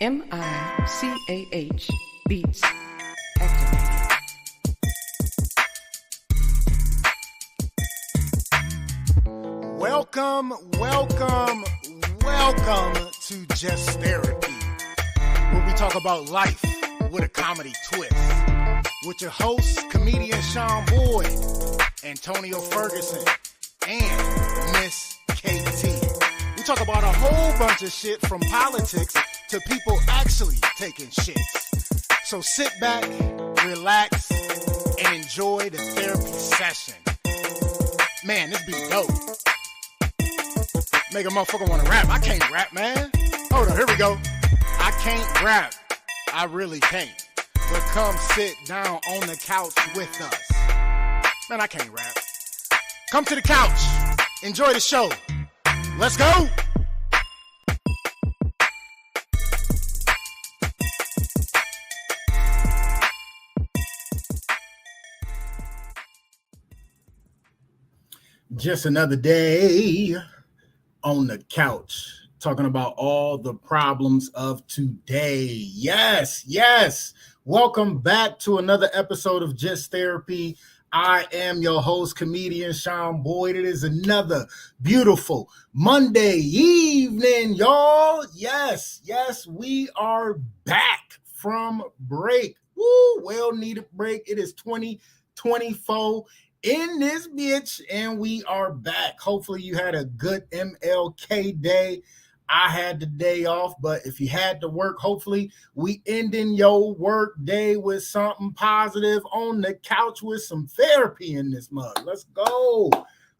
MICAH Beats activated. Welcome to Just Therapy, where we talk about life with a comedy twist. With your hosts, comedian Sean Boyd, Antonio Ferguson, and Miss KT. We talk about a whole bunch of shit from politics to people actually taking shits. So sit back, relax, and enjoy the therapy session. Man, this be dope. Make a motherfucker want to rap. I can't rap, man. Hold on, here we go. I can't rap. I really can't. But come sit down on the couch with us. Man, I can't rap. Come to the couch. Enjoy the show. Let's go. Just another day on the couch, talking about all the problems of today. Yes. Welcome back to another episode of Just Therapy. I am your host, comedian Sean Boyd. It is another beautiful Monday evening, y'all. Yes, we are back from break. Woo, well-needed break. It is 2024 in this bitch, and we are back. Hopefully you had a good MLK day. I had the day off, but if you had to work, hopefully we ending your work day with something positive on the couch with some therapy in this mug. Let's go.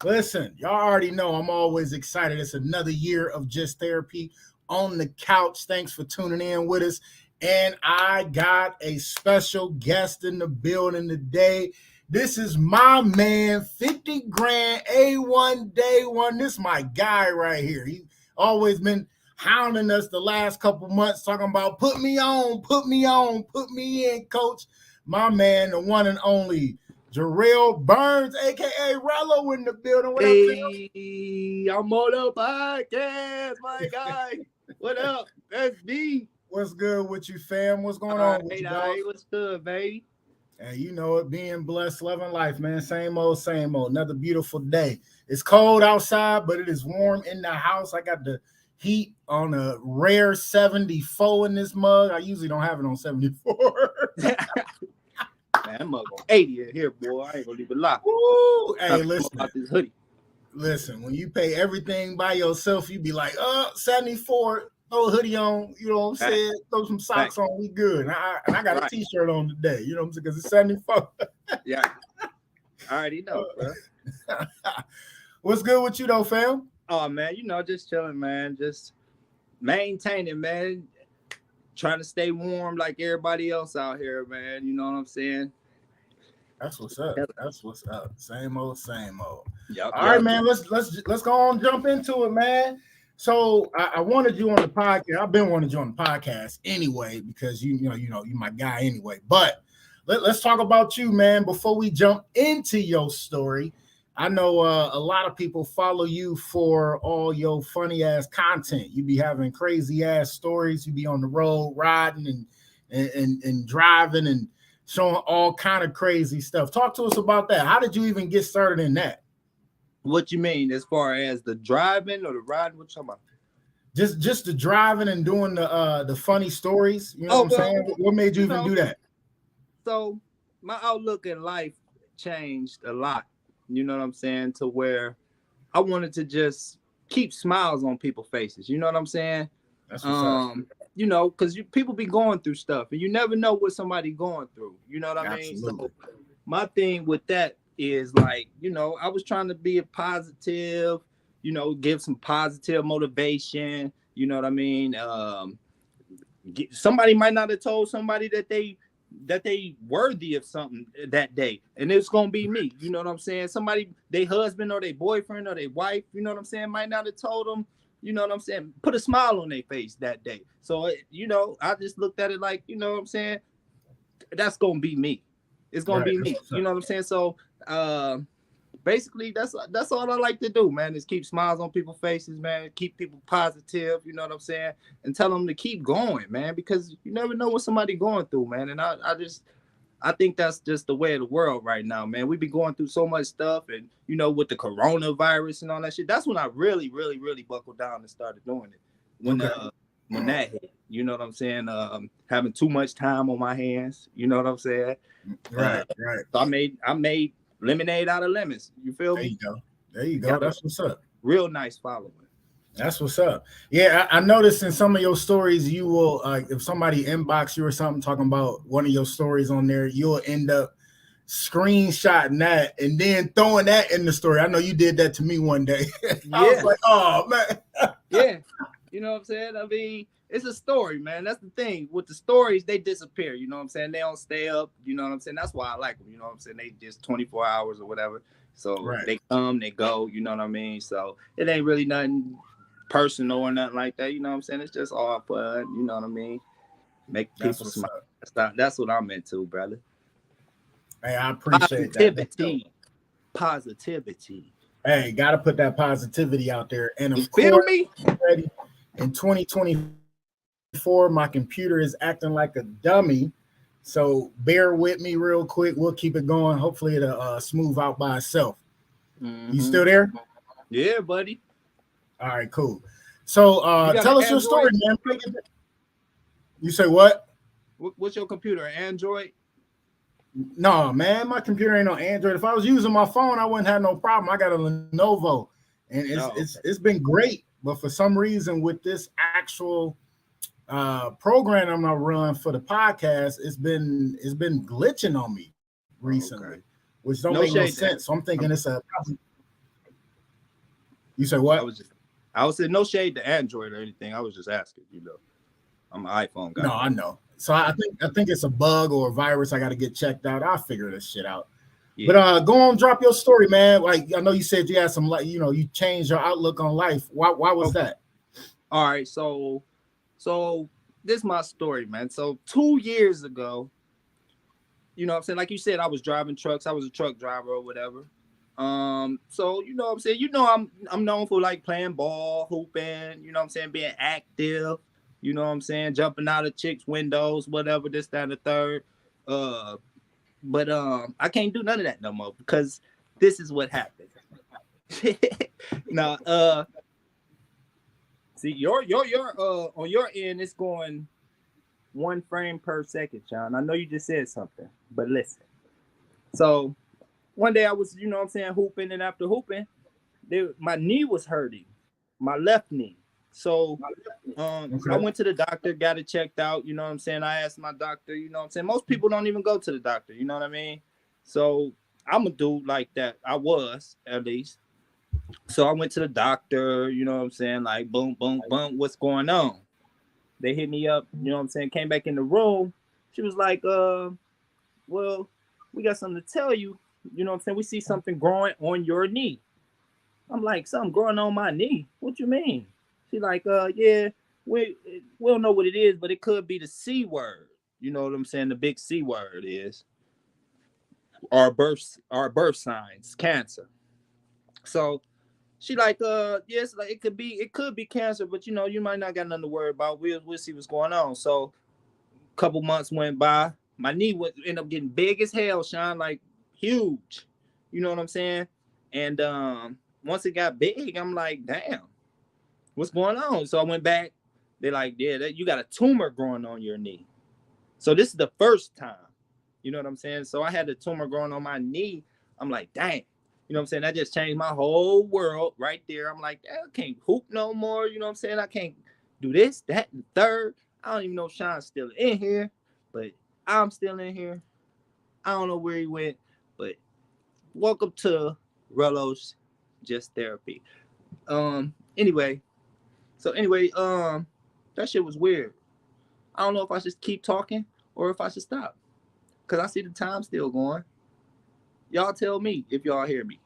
Listen, y'all already know I'm always excited. It's another year of Just Therapy on the couch. Thanks for tuning in with us. And I got a special guest in the building today. This is my man, 50 grand, A1 day one. This is my guy right here. He always been hounding us the last couple months, talking about put me on, put me in, coach. My man, the one and only JaRell Burns, a.k.a. Rello in the building. What up, Hey, I'm on the podcast, my guy. What up? That's me. What's good with you, fam? What's going on with you, dog? What's good, baby? And you know it, being blessed, loving life, man. Same old. Another beautiful day. It's cold outside, but it is warm in the house. I got the heat on a rare 74 in this mug. I usually don't have it on 74. Man, that mug on 80 in here, boy. I ain't gonna leave it locked. Ooh, hey, listen. About this hoodie. Listen, when you pay everything by yourself, you be like, 74. Throw a hoodie on, you know what I'm saying? Throw some socks on, we good. And I got a t-shirt on today, you know what I'm saying? Because it's 74. Yeah. I already know, bro. What's good with you though, fam? Oh, man, just chilling, man. Just maintaining, man. Trying to stay warm like everybody else out here, man. You know what I'm saying? That's what's up. Same old. Yep, All right, man. Let's go on, jump into it, man. So I wanted you on the podcast. I've been wanting you on the podcast anyway, because you know you're my guy anyway. But let's talk about you, man. Before we jump into your story, I know a lot of people follow you for all your funny ass content. You be having crazy ass stories. You be on the road riding and driving and showing all kind of crazy stuff. Talk to us about that. How did you even get started in that? What you mean, as far as the driving or the riding? What you talking about? Just the driving and doing the funny stories. You know what I'm saying? What made you even do that? So my outlook in life changed a lot. You know what I'm saying? To where I wanted to just keep smiles on people's faces. You know what I'm saying? That's what's up. You know, because people be going through stuff, and you never know what somebody going through. You know what I mean? So my thing with that is like, I was trying to be a positive, give some positive motivation. You know what I mean? Somebody might not have told somebody that they worthy of something that day, and it's gonna be me. You know what I'm saying? Somebody, their husband or their boyfriend or their wife, you know what I'm saying, might not have told them. You know what I'm saying? Put a smile on their face that day. So I just looked at it like, you know what I'm saying? That's gonna be me. It's gonna be me. You know what I'm saying? So basically that's all I like to do, man, is keep smiles on people's faces, man, keep people positive, you know what I'm saying, and tell them to keep going, man, because you never know what somebody going through, man. And I think that's just the way of the world right now, man. We be going through so much stuff, and you know, with the coronavirus and all that shit. That's when I really, really, really buckled down and started doing it. When that hit, you know what I'm saying? Having too much time on my hands, you know what I'm saying? Right. So I made lemonade out of lemons. You feel me? There you go. That's what's up. Real nice following. That's what's up. Yeah, I noticed in some of your stories, you will if somebody inbox you or something talking about one of your stories on there, you'll end up screenshotting that and then throwing that in the story. I know you did that to me one day. I was like, oh man. Yeah. You know what I'm saying? I mean, it's a story, man. That's the thing. With the stories, they disappear. You know what I'm saying? They don't stay up. You know what I'm saying? That's why I like them. You know what I'm saying? They just 24 hours or whatever. So They come, they go. You know what I mean? So it ain't really nothing personal or nothing like that. You know what I'm saying? It's just all fun. You know what I mean? Make people smile. That's what I'm into, brother. Hey, I appreciate Positivity. Hey, got to put that positivity out there. And of feel course, me? In 2024, my computer is acting like a dummy. So bear with me real quick. We'll keep it going. Hopefully it'll smooth out by itself. Mm-hmm. You still there? Yeah, buddy. All right, cool. So tell us your story, man. You say what? What's your computer? Android? No, man, my computer ain't on Android. If I was using my phone, I wouldn't have no problem. I got a Lenovo, and it's been great. But for some reason, with this actual program I'm gonna run for the podcast, it's been glitching on me recently, which don't make no sense. So I'm thinking it's a. You say what? I was saying no shade to Android or anything. I was just asking. You know, I'm an iPhone guy. No, I know. So I think it's a bug or a virus. I got to get checked out. I'll figure this shit out. Yeah. But go on, drop your story, man. Like, I know you said you had some, like, you know, you changed your outlook on life. Why was that? All right, so this is my story, man. So 2 years ago, you know what I'm saying? Like you said, I was driving trucks. I was a truck driver or whatever. So you know what I'm saying? You know, I'm known for like playing ball, hooping, you know what I'm saying, being active, you know what I'm saying, jumping out of chicks' windows, whatever, this, that, and the third. But I can't do none of that no more because this is what happened. Now, see, your on your end, it's going 1 frame per second, John. I know you just said something, but listen. So one day I was, you know what I'm saying, hooping, and after hooping, my knee was hurting, my left knee. So I went to the doctor, got it checked out, you know what I'm saying? I asked my doctor, you know what I'm saying? Most people don't even go to the doctor, you know what I mean? So I'm a dude like that. I was, at least. So I went to the doctor, you know what I'm saying? Like, boom, boom, boom, what's going on? They hit me up, you know what I'm saying? Came back in the room. She was like, well, we got something to tell you. You know what I'm saying? We see something growing on your knee. I'm like, something growing on my knee? What you mean? She's like, yeah, we don't know what it is, but it could be the C word. You know what I'm saying? The big C word is our birth signs, cancer. So she like, yes, like it could be cancer, but you know, you might not got nothing to worry about. We'll see what's going on. So a couple months went by. My knee would end up getting big as hell, Sean, like huge. You know what I'm saying? And once it got big, I'm like, damn, what's going on? So I went back. They're like, yeah, you got a tumor growing on your knee. So this is the first time. You know what I'm saying? So I had the tumor growing on my knee. I'm like, dang. You know what I'm saying? That just changed my whole world right there. I'm like, I can't hoop no more. You know what I'm saying? I can't do this, that, and third. I don't even know if Sean's still in here, but I'm still in here. I don't know where he went, but welcome to Rello's Just Therapy. Anyway, that shit was weird. I don't know if I should keep talking or if I should stop, because I see the time still going. Y'all tell me if y'all hear me.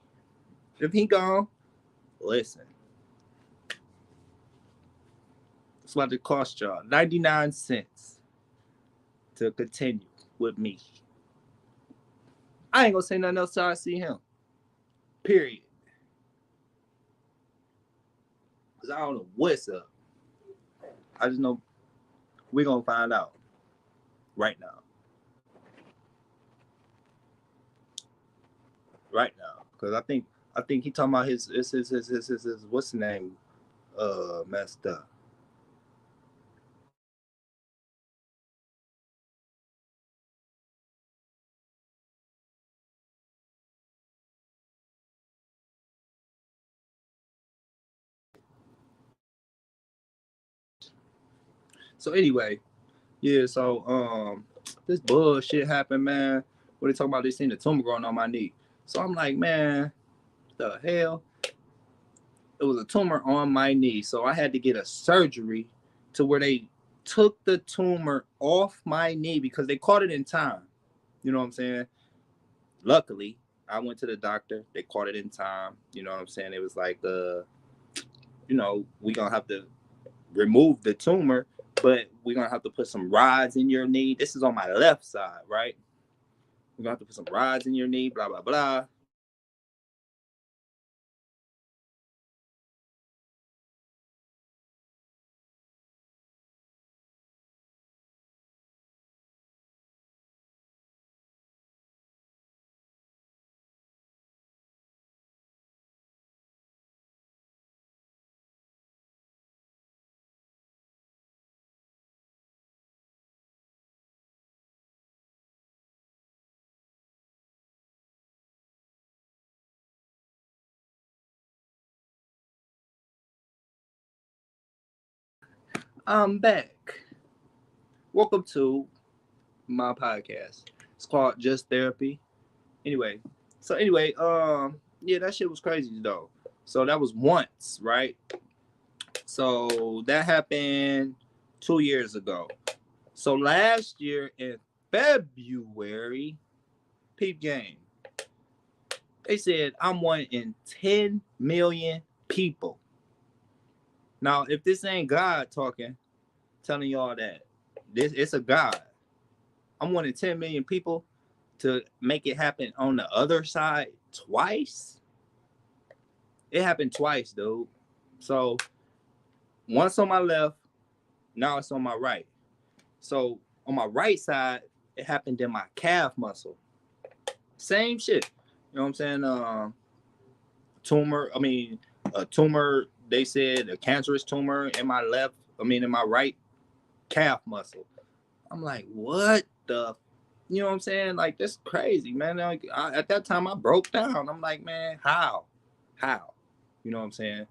If he gone, listen. It's about to cost y'all 99 cents to continue with me. I ain't gonna say nothing else till I see him. Period. Because I don't know what's up. I just know we're going to find out right now. Right now. Because I think he talking about his what's the name? Messed up. So anyway, yeah, so this bullshit happened, man. What they talking about? They seen the tumor growing on my knee. So I'm like, man, the hell? It was a tumor on my knee. So I had to get a surgery to where they took the tumor off my knee because they caught it in time. You know what I'm saying? Luckily, I went to the doctor. They caught it in time. You know what I'm saying? It was like, you know, we gonna have to remove the tumor, but we're gonna have to put some rods in your knee. This is on my left side, right? We're gonna have to put some rods in your knee, blah, blah, blah. I'm back. Welcome to my podcast. It's called Just Therapy. Anyway, yeah, that shit was crazy though. So that was once, right? So that happened 2 years ago. So last year in February, peep game, they said I'm one in 10 million people. Now, if this ain't God talking, telling y'all that it's a God. I'm one in 10 million people to make it happen on the other side twice. It happened twice, dude. So once on my left, now it's on my right. So on my right side, it happened in my calf muscle. Same shit. You know what I'm saying? A tumor, they said a cancerous tumor in my in my right calf muscle. I'm like, what the, you know what I'm saying? Like, that's crazy, man. Like, at that time, I broke down. I'm like, man, how? You know what I'm saying?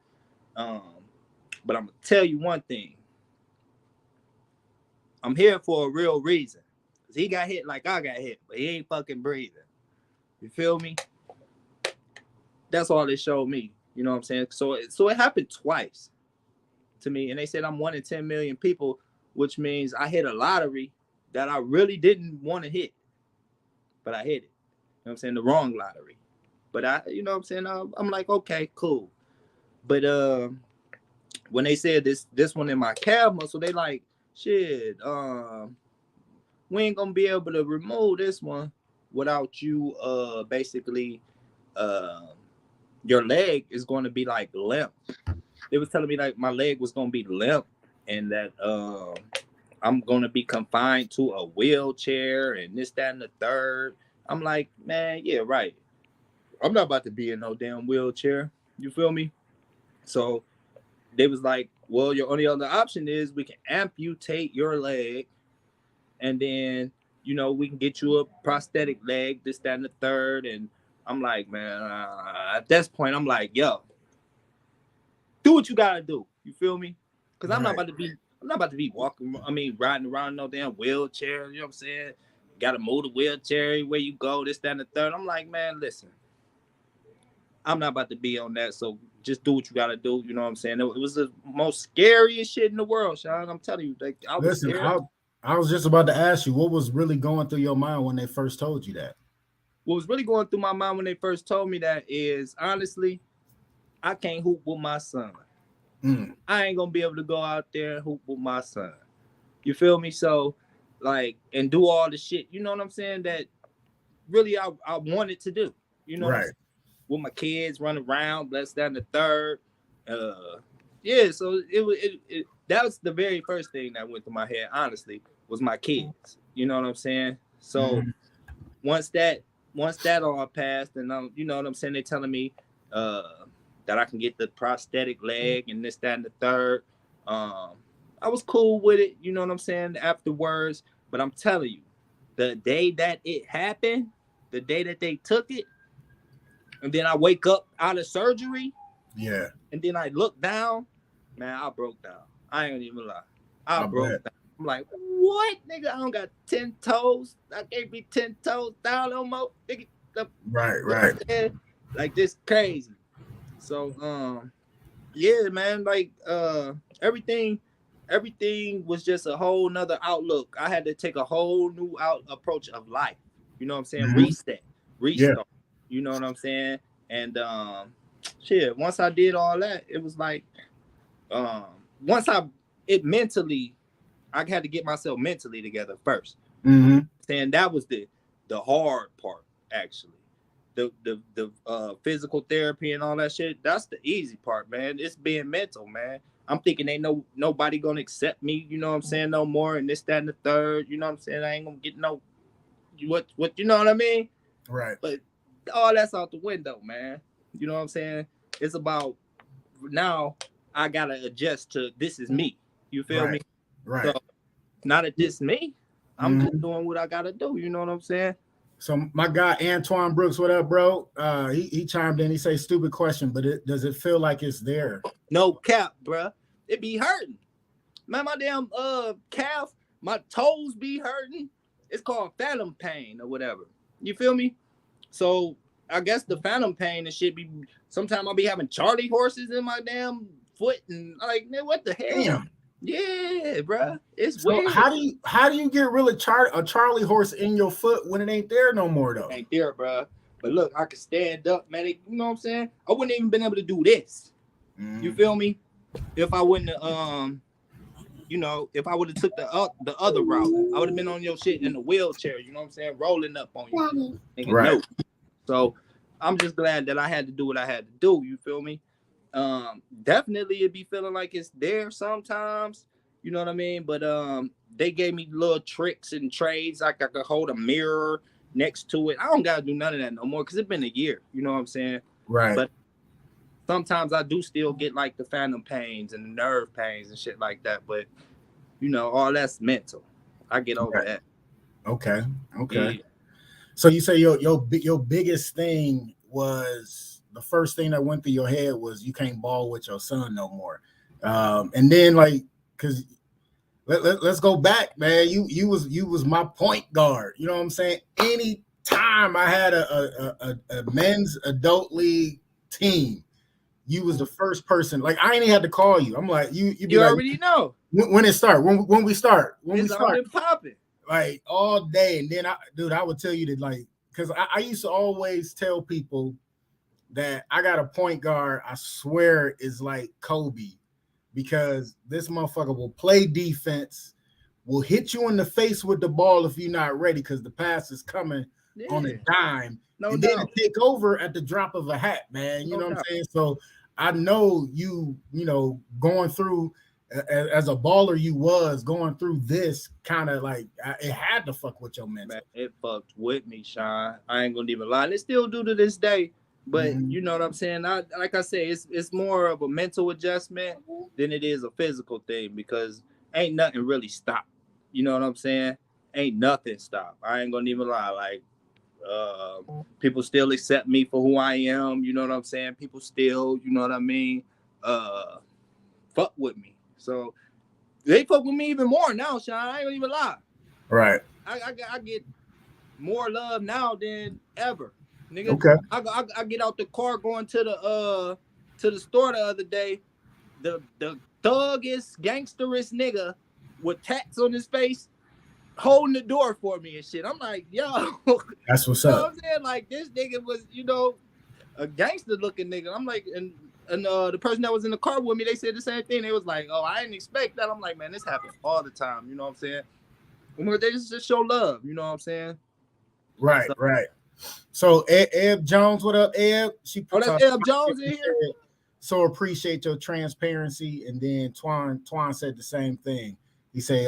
But I'm gonna tell you one thing. I'm here for a real reason. Cause he got hit like I got hit, but he ain't fucking breathing. You feel me? That's all it showed me. You know what I'm saying? So it happened twice to me, and they said I'm one in 10 million people, which means I hit a lottery that I really didn't want to hit, but I hit it. You know what I'm saying? The wrong lottery. But you know what I'm saying? I'm like, okay, cool. But when they said this one in my calf muscle, they like, shit, we ain't gonna be able to remove this one without you basically your leg is going to be like limp. They was telling me like my leg was gonna be limp and that I'm gonna be confined to a wheelchair and this, that, and the third. I'm like, man, yeah, right. I'm not about to be in no damn wheelchair. You feel me? So they was like, well, your only other option is we can amputate your leg and then, you know, we can get you a prosthetic leg, this, that, and the third. And I'm like, man, at this point, I'm like, yo, do what you gotta do. You feel me? Because right. I'm not about to be walking, riding around no damn wheelchair. You know what I'm saying? Gotta move the wheelchair where you go, this, that, and the third. I'm like, man, listen. I'm not about to be on that, so just do what you gotta do. You know what I'm saying? It was the most scariest shit in the world, Sean. I'm telling you, like, I was scared. I was just about to ask you, what was really going through your mind when they first told you that? What was really going through my mind when they first told me that is, honestly, I can't hoop with my son. I ain't gonna be able to go out there and hoop with my son. You feel me? So, like, and do all the shit, you know what I'm saying, that really I wanted to do. You know, right. with my kids, running around, blessed down the third. Yeah, so that was the very first thing that went through my head, honestly, was my kids. You know what I'm saying? So once that all passed, and you know what I'm saying, they're telling me that I can get the prosthetic leg and this, that, and the third. I was cool with it, you know what I'm saying, afterwards. But I'm telling you, the day that it happened, the day that they took it, and then I wake up out of surgery, and then I look down, man, I broke down. I ain't gonna even lie. I broke down. I'm like, what, nigga? I don't got 10 toes. I can't be 10 toes down no more. Nigga, Right. Like, this crazy. So, yeah, man, like, everything was just a whole nother outlook. I had to take a whole new approach of life. You know what I'm saying? Restart. Yeah. You know what I'm saying? And shit, once I did all that, it was like, I had to get myself mentally together first. Saying that was the hard part, actually. The physical therapy and all that shit, that's the easy part, man. It's being mental, man. I'm thinking ain't nobody gonna accept me, you know what I'm saying, no more, and this, that, and the third, you know what I'm saying? I ain't gonna get no what you know what I mean? Right. But all that's out the window, man. You know what I'm saying? It's about now I gotta adjust to this is me. You feel me? Right. So now that this me, I'm just doing what I gotta do. You know what I'm saying? So my guy Antoine Brooks, what up, bro? He chimed in. He say, "Stupid question, but does it feel like it's there?" No cap, bruh. It be hurting, man. My damn calf, my toes be hurting. It's called phantom pain or whatever. You feel me? So I guess the phantom pain and shit be. Sometimes I'll be having Charlie horses in my damn foot, and I'm like, man, what the hell? Damn. Yeah, bro. It's so weird. How do you get rid of a Charlie horse in your foot when it ain't there no more though? Ain't there, bro. But look, I can stand up, man. You know what I'm saying? I wouldn't even been able to do this. You feel me? If I wouldn't have, you know, if I would have took the other route, I would have been on your shit in the wheelchair. You know what I'm saying? Rolling up on you. Nigga, right. No. So I'm just glad that I had to do what I had to do. You feel me? Definitely it be feeling like it's there sometimes, you know what I mean? But they gave me little tricks and trades, like I could hold a mirror next to it. I don't gotta do none of that no more because it's been a year, you know what I'm saying? Right. But sometimes I do still get like the phantom pains and the nerve pains and shit like that, but you know, all that's mental. I get over that. Okay. Yeah. So you say your biggest thing was, the first thing that went through your head was you can't ball with your son no more. And then like, cause let's go back, man. You was my point guard. You know what I'm saying? Any time I had a men's adult league team, you was the first person. Like I ain't even had to call you. I'm like, you be like, already know when it start, when we start, popping. Like all day. And then I would tell you that, like, because I used to always tell people that I got a point guard, I swear, is like Kobe, because this motherfucker will play defense, will hit you in the face with the ball if you're not ready, because the pass is coming on a dime, and then take over at the drop of a hat, man. You know what I'm saying? So I know you know, going through as a baller, you was going through this kind of like, it had to fuck with your mental. Man, it fucked with me, Sean. I ain't gonna even lie. It still do to this day. But you know what I'm saying? Like I say, it's more of a mental adjustment than it is a physical thing, because ain't nothing really stopped. You know what I'm saying? Ain't nothing stopped. I ain't gonna even lie. Like, people still accept me for who I am. You know what I'm saying? People still, you know what I mean? Fuck with me. So they fuck with me even more now, Sean. I ain't gonna even lie. Right. I get more love now than ever. Nigga, okay. I get out the car going to the store the other day. The thuggest, gangsterest nigga with tats on his face holding the door for me and shit. I'm like, yo, that's what's you know up. what I'm saying? Like, this nigga was, you know, a gangster looking nigga. I'm like, and the person that was in the car with me, they said the same thing. They was like, oh, I didn't expect that. I'm like, man, this happens all the time. You know what I'm saying? They just show love. You know what I'm saying? Right, right. So Eb Jones, what up, Eb? She Oh, that's Eb Jones in here. So appreciate your transparency. And then Twan said the same thing. He say,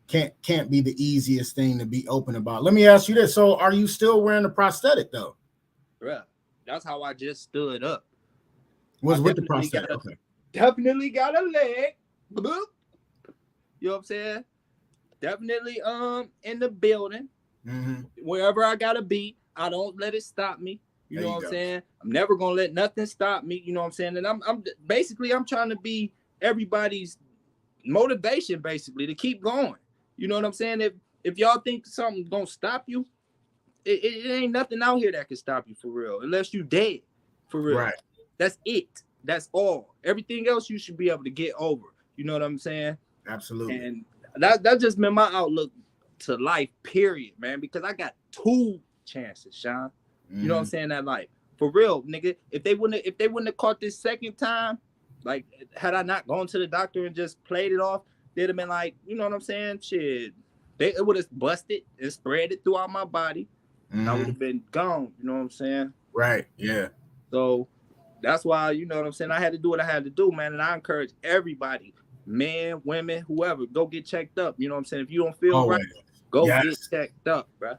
can't be the easiest thing to be open about. Let me ask you this. So are you still wearing the prosthetic though? Bruh, that's how I just stood up. Was with the prosthetic. Okay. Definitely got a leg. Boop. You know what I'm saying? Definitely in the building. Mm-hmm. Wherever I gotta be, I don't let it stop me. You know what I'm saying? I'm never gonna let nothing stop me. You know what I'm saying? And I'm basically I'm trying to be everybody's motivation, basically, to keep going. You know what I'm saying? If y'all think something's gonna stop you, it ain't nothing out here that can stop you for real, unless you dead for real. Right. That's it. That's all. Everything else you should be able to get over. You know what I'm saying? Absolutely. And that just been my outlook to life, period, man. Because I got 2 chances, Sean. You know what I'm saying? That life. For real, nigga. If they wouldn't have caught this second time, like had I not gone to the doctor and just played it off, they'd have been like, you know what I'm saying? Shit. It would have busted and spread it throughout my body. I would have been gone. You know what I'm saying? Right. Yeah. So that's why, you know what I'm saying, I had to do what I had to do, man. And I encourage everybody, men, women, whoever, go get checked up. You know what I'm saying? If you don't feel right, go get checked up, bro.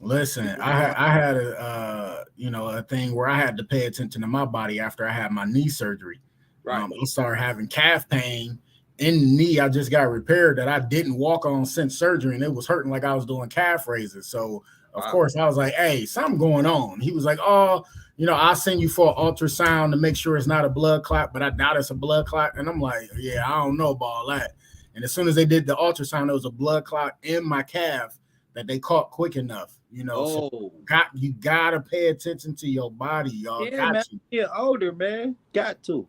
Listen, I had a thing where I had to pay attention to my body after I had my knee surgery. Right. I started having calf pain in the knee. I just got repaired that I didn't walk on since surgery, and it was hurting like I was doing calf raises. So of course I was like, hey, something going on. He was like, oh, I'll send you for an ultrasound to make sure it's not a blood clot, but I doubt it's a blood clot. And I'm like, yeah, I don't know about all that. And as soon as they did the ultrasound, there was a blood clot in my calf that they caught quick enough. So you gotta pay attention to your body, y'all. Yeah, man. You're older, man. Got to.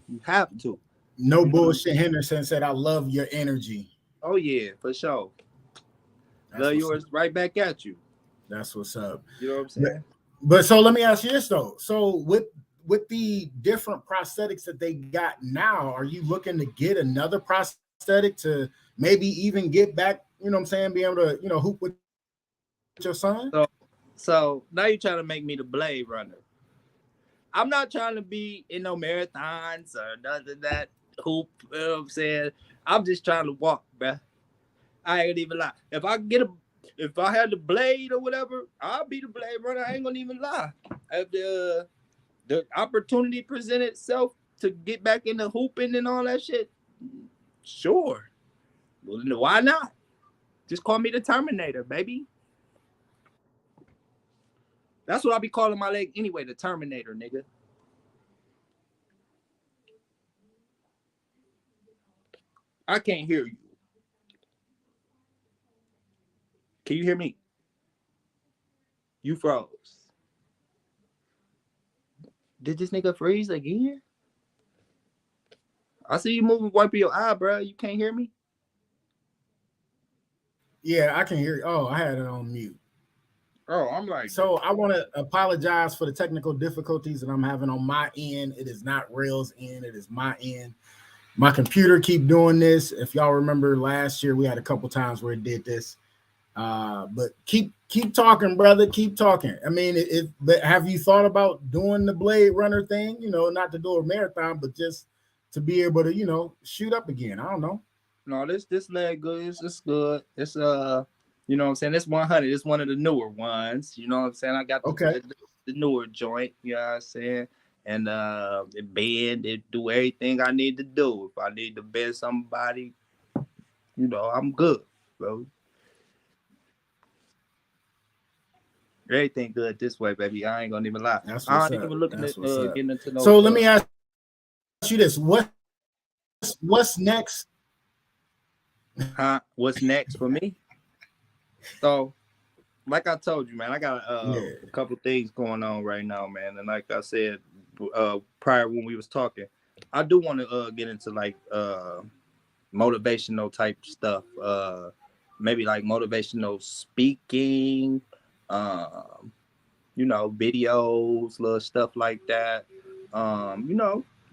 You have to. No bullshit. Henderson said, I love your energy. Oh, yeah, for sure. Love yours right back at you. That's what's up. You know what I'm saying? But so let me ask you this though. So with the different prosthetics that they got now, are you looking to get another prosthetic to maybe even get back, you know what I'm saying, be able to, hoop with your son? So now you're trying to make me the Blade Runner. I'm not trying to be in no marathons or none of that hoop, you know what I'm saying? I'm just trying to walk, bruh. I ain't gonna even lie. If I had the blade or whatever, I'll be the Blade Runner. I ain't gonna even lie. If the opportunity presented itself to get back into hooping and all that shit, sure. Well, why not? Just call me the Terminator, baby. That's what I be calling my leg anyway, the Terminator, nigga. I can't hear you. Can you hear me? You froze. Did this nigga freeze again? I see you moving, wiping your eye, bro. You can't hear me? Yeah, I can hear you. Oh, I had it on mute. Oh, I'm like... So I want to apologize for the technical difficulties that I'm having on my end. It is not Rail's end. It is my end. My computer keep doing this. If y'all remember last year, we had a couple times where it did this. But keep talking, brother. Keep talking. I mean, but have you thought about doing the Blade Runner thing? Not to do a marathon, but just to be able to, shoot up again. I don't know. No, this leg good. It's good. It's you know what I'm saying? It's 100. It's one of the newer ones. You know what I'm saying? I got the newer joint. You know what I'm saying? And it bend, it do everything I need to do. If I need to bend somebody, I'm good, bro. Everything good this way, baby. I ain't gonna even lie. I ain't even looking at getting into no. So let me ask you this: what's next? Huh? What's next for me? So, like I told you, man, I got a couple things going on right now, man. And like I said prior when we was talking, I do want to get into like motivational type stuff. Maybe like motivational speaking, videos, little stuff like that.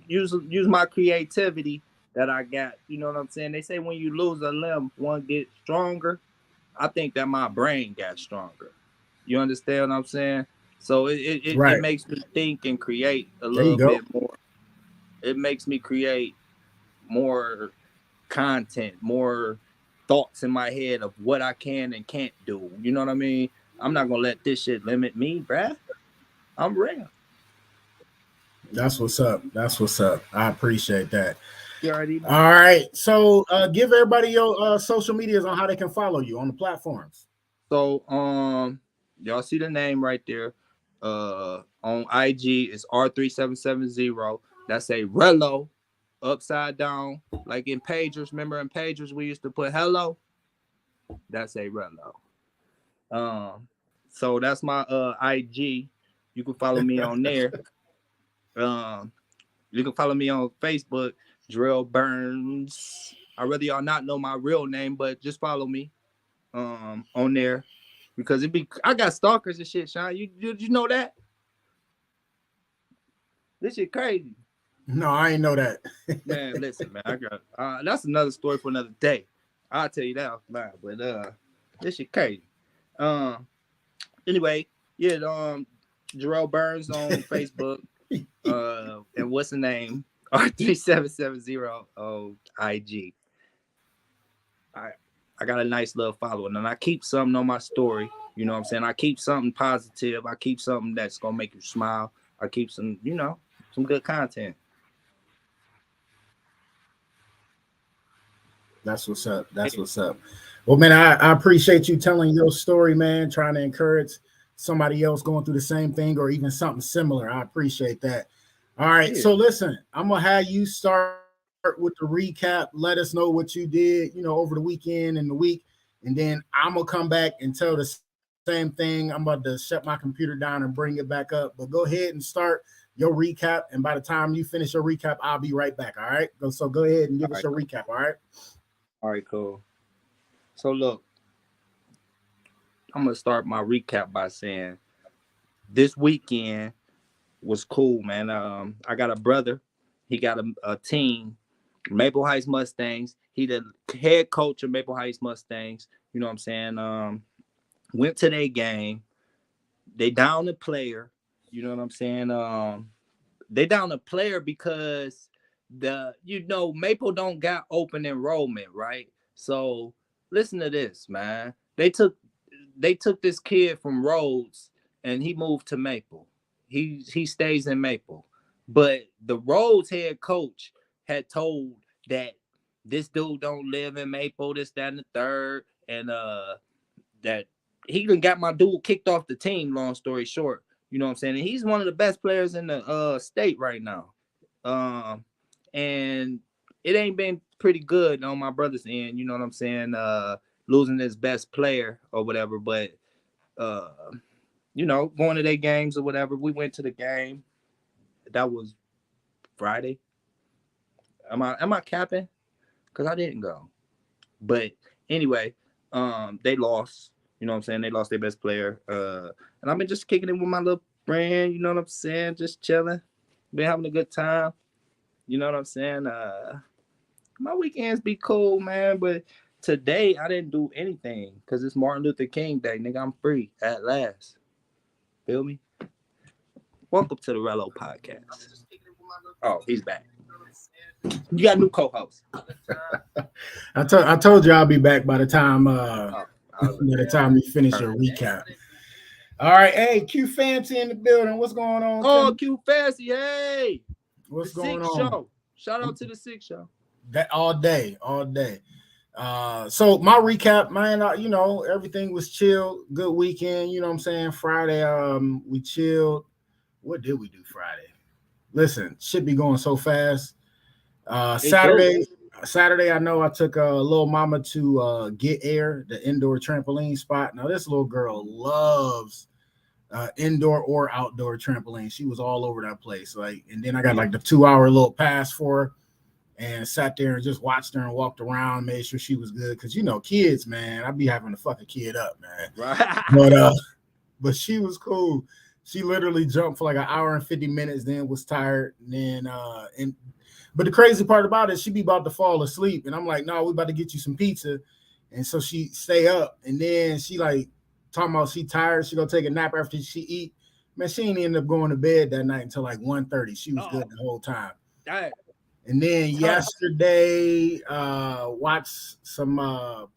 Use my creativity that I got. You know what I'm saying? They say when you lose a limb, one gets stronger. I think that my brain got stronger. You understand what I'm saying? So it Right. makes me think and create a There you little go. bit more. It makes me create more content, more thoughts in my head of what I can and can't do. You know what I mean? I'm not gonna let this shit limit me, bruh. I'm real. That's what's up. That's what's up. I appreciate that. You already know. All right. So give everybody your social medias on how they can follow you on the platforms. So y'all see the name right there. On IG is R3770. That's a Rello upside down. Like in pagers. Remember in pagers we used to put hello? That's a Rello. So that's my IG. You can follow me on there. You can follow me on Facebook, JaRell Burns. I'd rather y'all not know my real name, but just follow me on there. Because I got stalkers and shit, Sean. You know that? This shit crazy. No, I ain't know that. Man, listen, man. I got that's another story for another day. I'll tell you that offline. But this shit crazy. Anyway, yeah, JaRell Burns on Facebook. And what's the name? R3770 on IG. I got a nice little following, and I keep something on my story. You know what I'm saying? I keep something positive. I keep something that's gonna make you smile. I keep some, some good content. That's what's up. That's what's up. Well, man, I appreciate you telling your story, man, trying to encourage somebody else going through the same thing or even something similar. I appreciate that. All right. Yeah. So listen, I'm gonna have you start with the recap. Let us know what you did, over the weekend and the week, and then I'm gonna come back and tell the same thing. I'm about to shut my computer down and bring it back up. But go ahead and start your recap, and by the time you finish your recap, I'll be right back. All right. So go ahead and give us your recap. All right. All right, cool. So look, I'm gonna start my recap by saying this weekend was cool, man. I got a brother. He got a team, Maple Heights Mustangs. He the head coach of Maple Heights Mustangs. You know what I'm saying? Went to their game. They down a player. You know what I'm saying? They down a player because Maple don't got open enrollment, right? So listen to this, man. They took this kid from Rhodes and he moved to Maple. He stays in Maple. But the Rhodes head coach had told that this dude don't live in Maple, this, that, and the third, and that he even got my dude kicked off the team, long story short. You know what I'm saying? And he's one of the best players in the state right now. And it ain't been pretty good on my brother's end, you know what I'm saying? Losing his best player or whatever, but going to their games or whatever. We went to the game. That was Friday. Am I capping? Because I didn't go. But anyway, they lost. You know what I'm saying? They lost their best player. And I've been just kicking it with my little friend, you know what I'm saying? Just chilling. Been having a good time. You know what I'm saying? My weekends be cool, man. But today I didn't do anything because it's Martin Luther King Day. Nigga, I'm free at last. Feel me? Welcome to the Rello podcast. Oh, he's back. You got a new co-host. I told you I'll be back by the time we finish your recap. All right, hey, Q Fancy in the building. What's going on? Oh, Q Fancy, hey. What's the going Six on? Show. Shout out to the Six Show. That all day. So my recap, man, everything was chill. Good weekend. You know what I'm saying? Friday, we chilled. What did we do Friday? Listen, shit be going so fast. Saturday, I know I took little mama to Get Air, the indoor trampoline spot. Now this little girl loves indoor or outdoor trampoline. She was all over that place. And then I got like the 2-hour little pass for her. And sat there and just watched her and walked around, made sure she was good. Because, kids, man, I be having to fuck a kid up, man. Right. But she was cool. She literally jumped for like an hour and 50 minutes, then was tired. And then, but the crazy part about it, she be about to fall asleep. And I'm like, no, we about to get you some pizza. And so she stay up. And then she like talking about she tired, she gonna take a nap after she eat. Man, she ain't end up going to bed that night until like 1:30. She was good the whole time. That, And then yesterday, watched some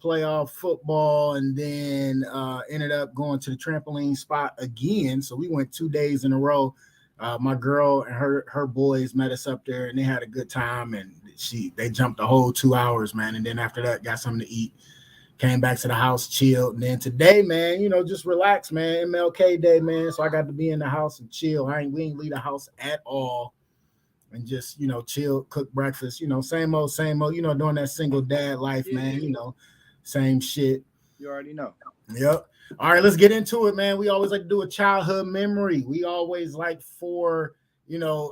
playoff football, and then ended up going to the trampoline spot again. So we went 2 days in a row. My girl and her boys met us up there, and they had a good time. And they jumped the whole 2 hours, man. And then after that, got something to eat. Came back to the house, chilled. And then today, man, just relax, man. MLK Day, man. So I got to be in the house and chill. We ain't leave the house at all. And just, chill, cook breakfast, same old, doing that single dad life, man, same shit. You already know. Yep. All right, let's get into it, man. We always like to do a childhood memory. We always like for,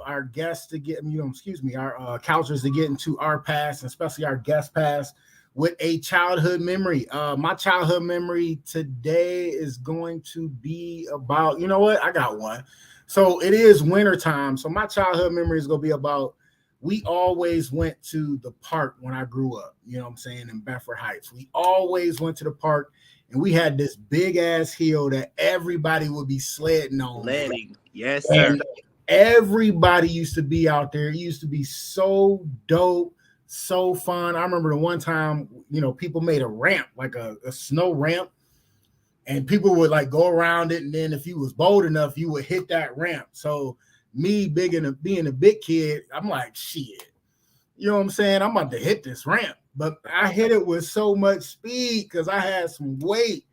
our guests to get, our couchers to get into our past, especially our guest past, with a childhood memory. My childhood memory today is going to be about, I got one. So it is winter time. So my childhood memory is going to be about, we always went to the park when I grew up, in Bedford Heights. We always went to the park, and we had this big ass hill that everybody would be sledding on. Sledding. Yes, sir. And everybody used to be out there. It used to be so dope, so fun. I remember the one time, people made a ramp, like a snow ramp. And people would like go around it, and then if you was bold enough, you would hit that ramp. So me being a big kid, I'm like, shit, you know what I'm saying? I'm about to hit this ramp. But I hit it with so much speed because I had some weight.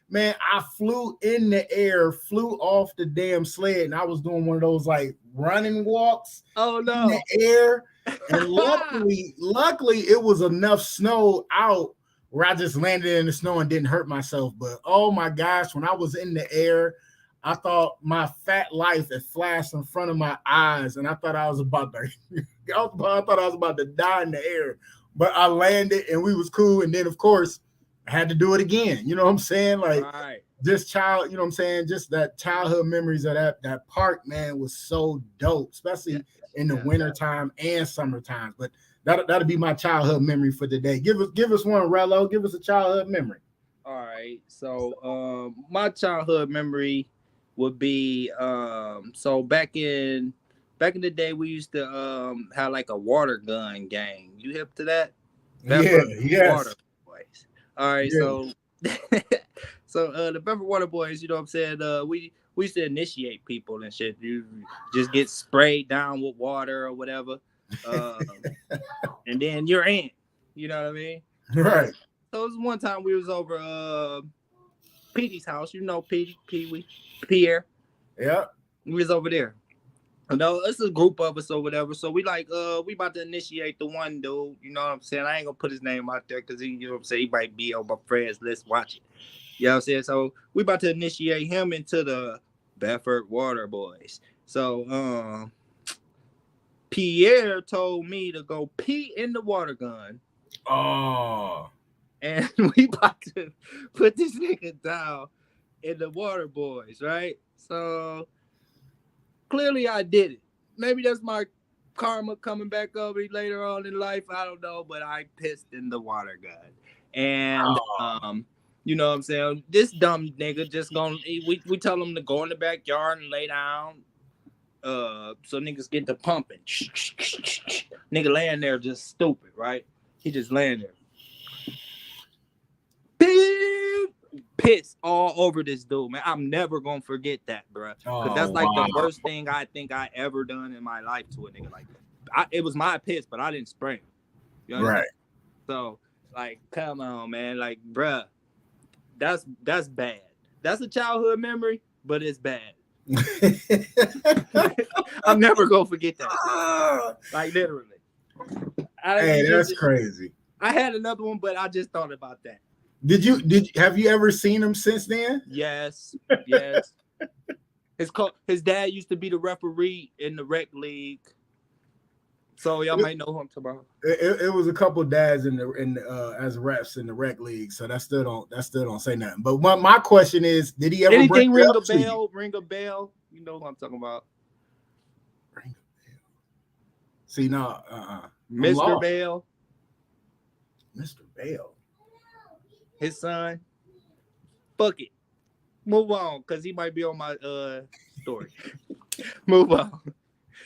Man, I flew in the air, flew off the damn sled, and I was doing one of those like running walks in the air. And luckily, it was enough snow out where I just landed in the snow and didn't hurt myself. But oh my gosh, when I was in the air, I thought my fat life had flashed in front of my eyes, and I thought I was about to, die in the air. But I landed, and we was cool. And then, of course, I had to do it again. You know what I'm saying? Like this child, you know what I'm saying? Just that childhood memories of that park, man, was so dope, especially in the wintertime and summertime. But that'll be my childhood memory for today. Give us one, Rello. Give us a childhood memory. All right. So my childhood memory would be so back in the day we used to have like a water gun gang. You hip to that? Yes. Water boys. All right, so the Bedford Water Boys, you know what I'm saying? We used to initiate people and shit. You just get sprayed down with water or whatever. And then you're in, you know what I mean? Right. So it was one time we was over Petey's house, Pee-wee, Pierre. Yeah. We was over there. It's a group of us or whatever. So we we about to initiate the one dude, you know what I'm saying? I ain't gonna put his name out there because he might be on my friends list watching. You know what I'm saying? So we about to initiate him into the Bedford Water Boys. So Pierre told me to go pee in the water gun. Oh. And we about to put this nigga down in the Water Boys, right? So clearly I did it. Maybe that's my karma coming back over later on in life. I don't know, but I pissed in the water gun. And you know what I'm saying? This dumb nigga just we tell him to go in the backyard and lay down. So niggas get to pumping. Nigga laying there just stupid, right? He just laying there. Piss all over this dude, man. I'm never gonna forget that, bro. Because that's like the worst thing I think I ever done in my life to a nigga. Like, it was my piss, but I didn't spray him. You know what I mean? So, like, come on, man. Like, bruh, that's bad. That's a childhood memory, but it's bad. I'm never gonna forget that. Like, literally. Hey, that's crazy. I had another one, but I just thought about that. Have you ever seen him since then? Yes. His dad used to be the referee in the rec league, so y'all might know who I'm talking about. It was a couple of dads as refs in the rec league, so that still don't say nothing. But my question is, did he ever anything ring a bell? Ring a bell? You know what I'm talking about? Ring a bell. See, no, Mr. Bell. Mr. Bell. His son. Fuck it. Move on, because he might be on my story. Move on.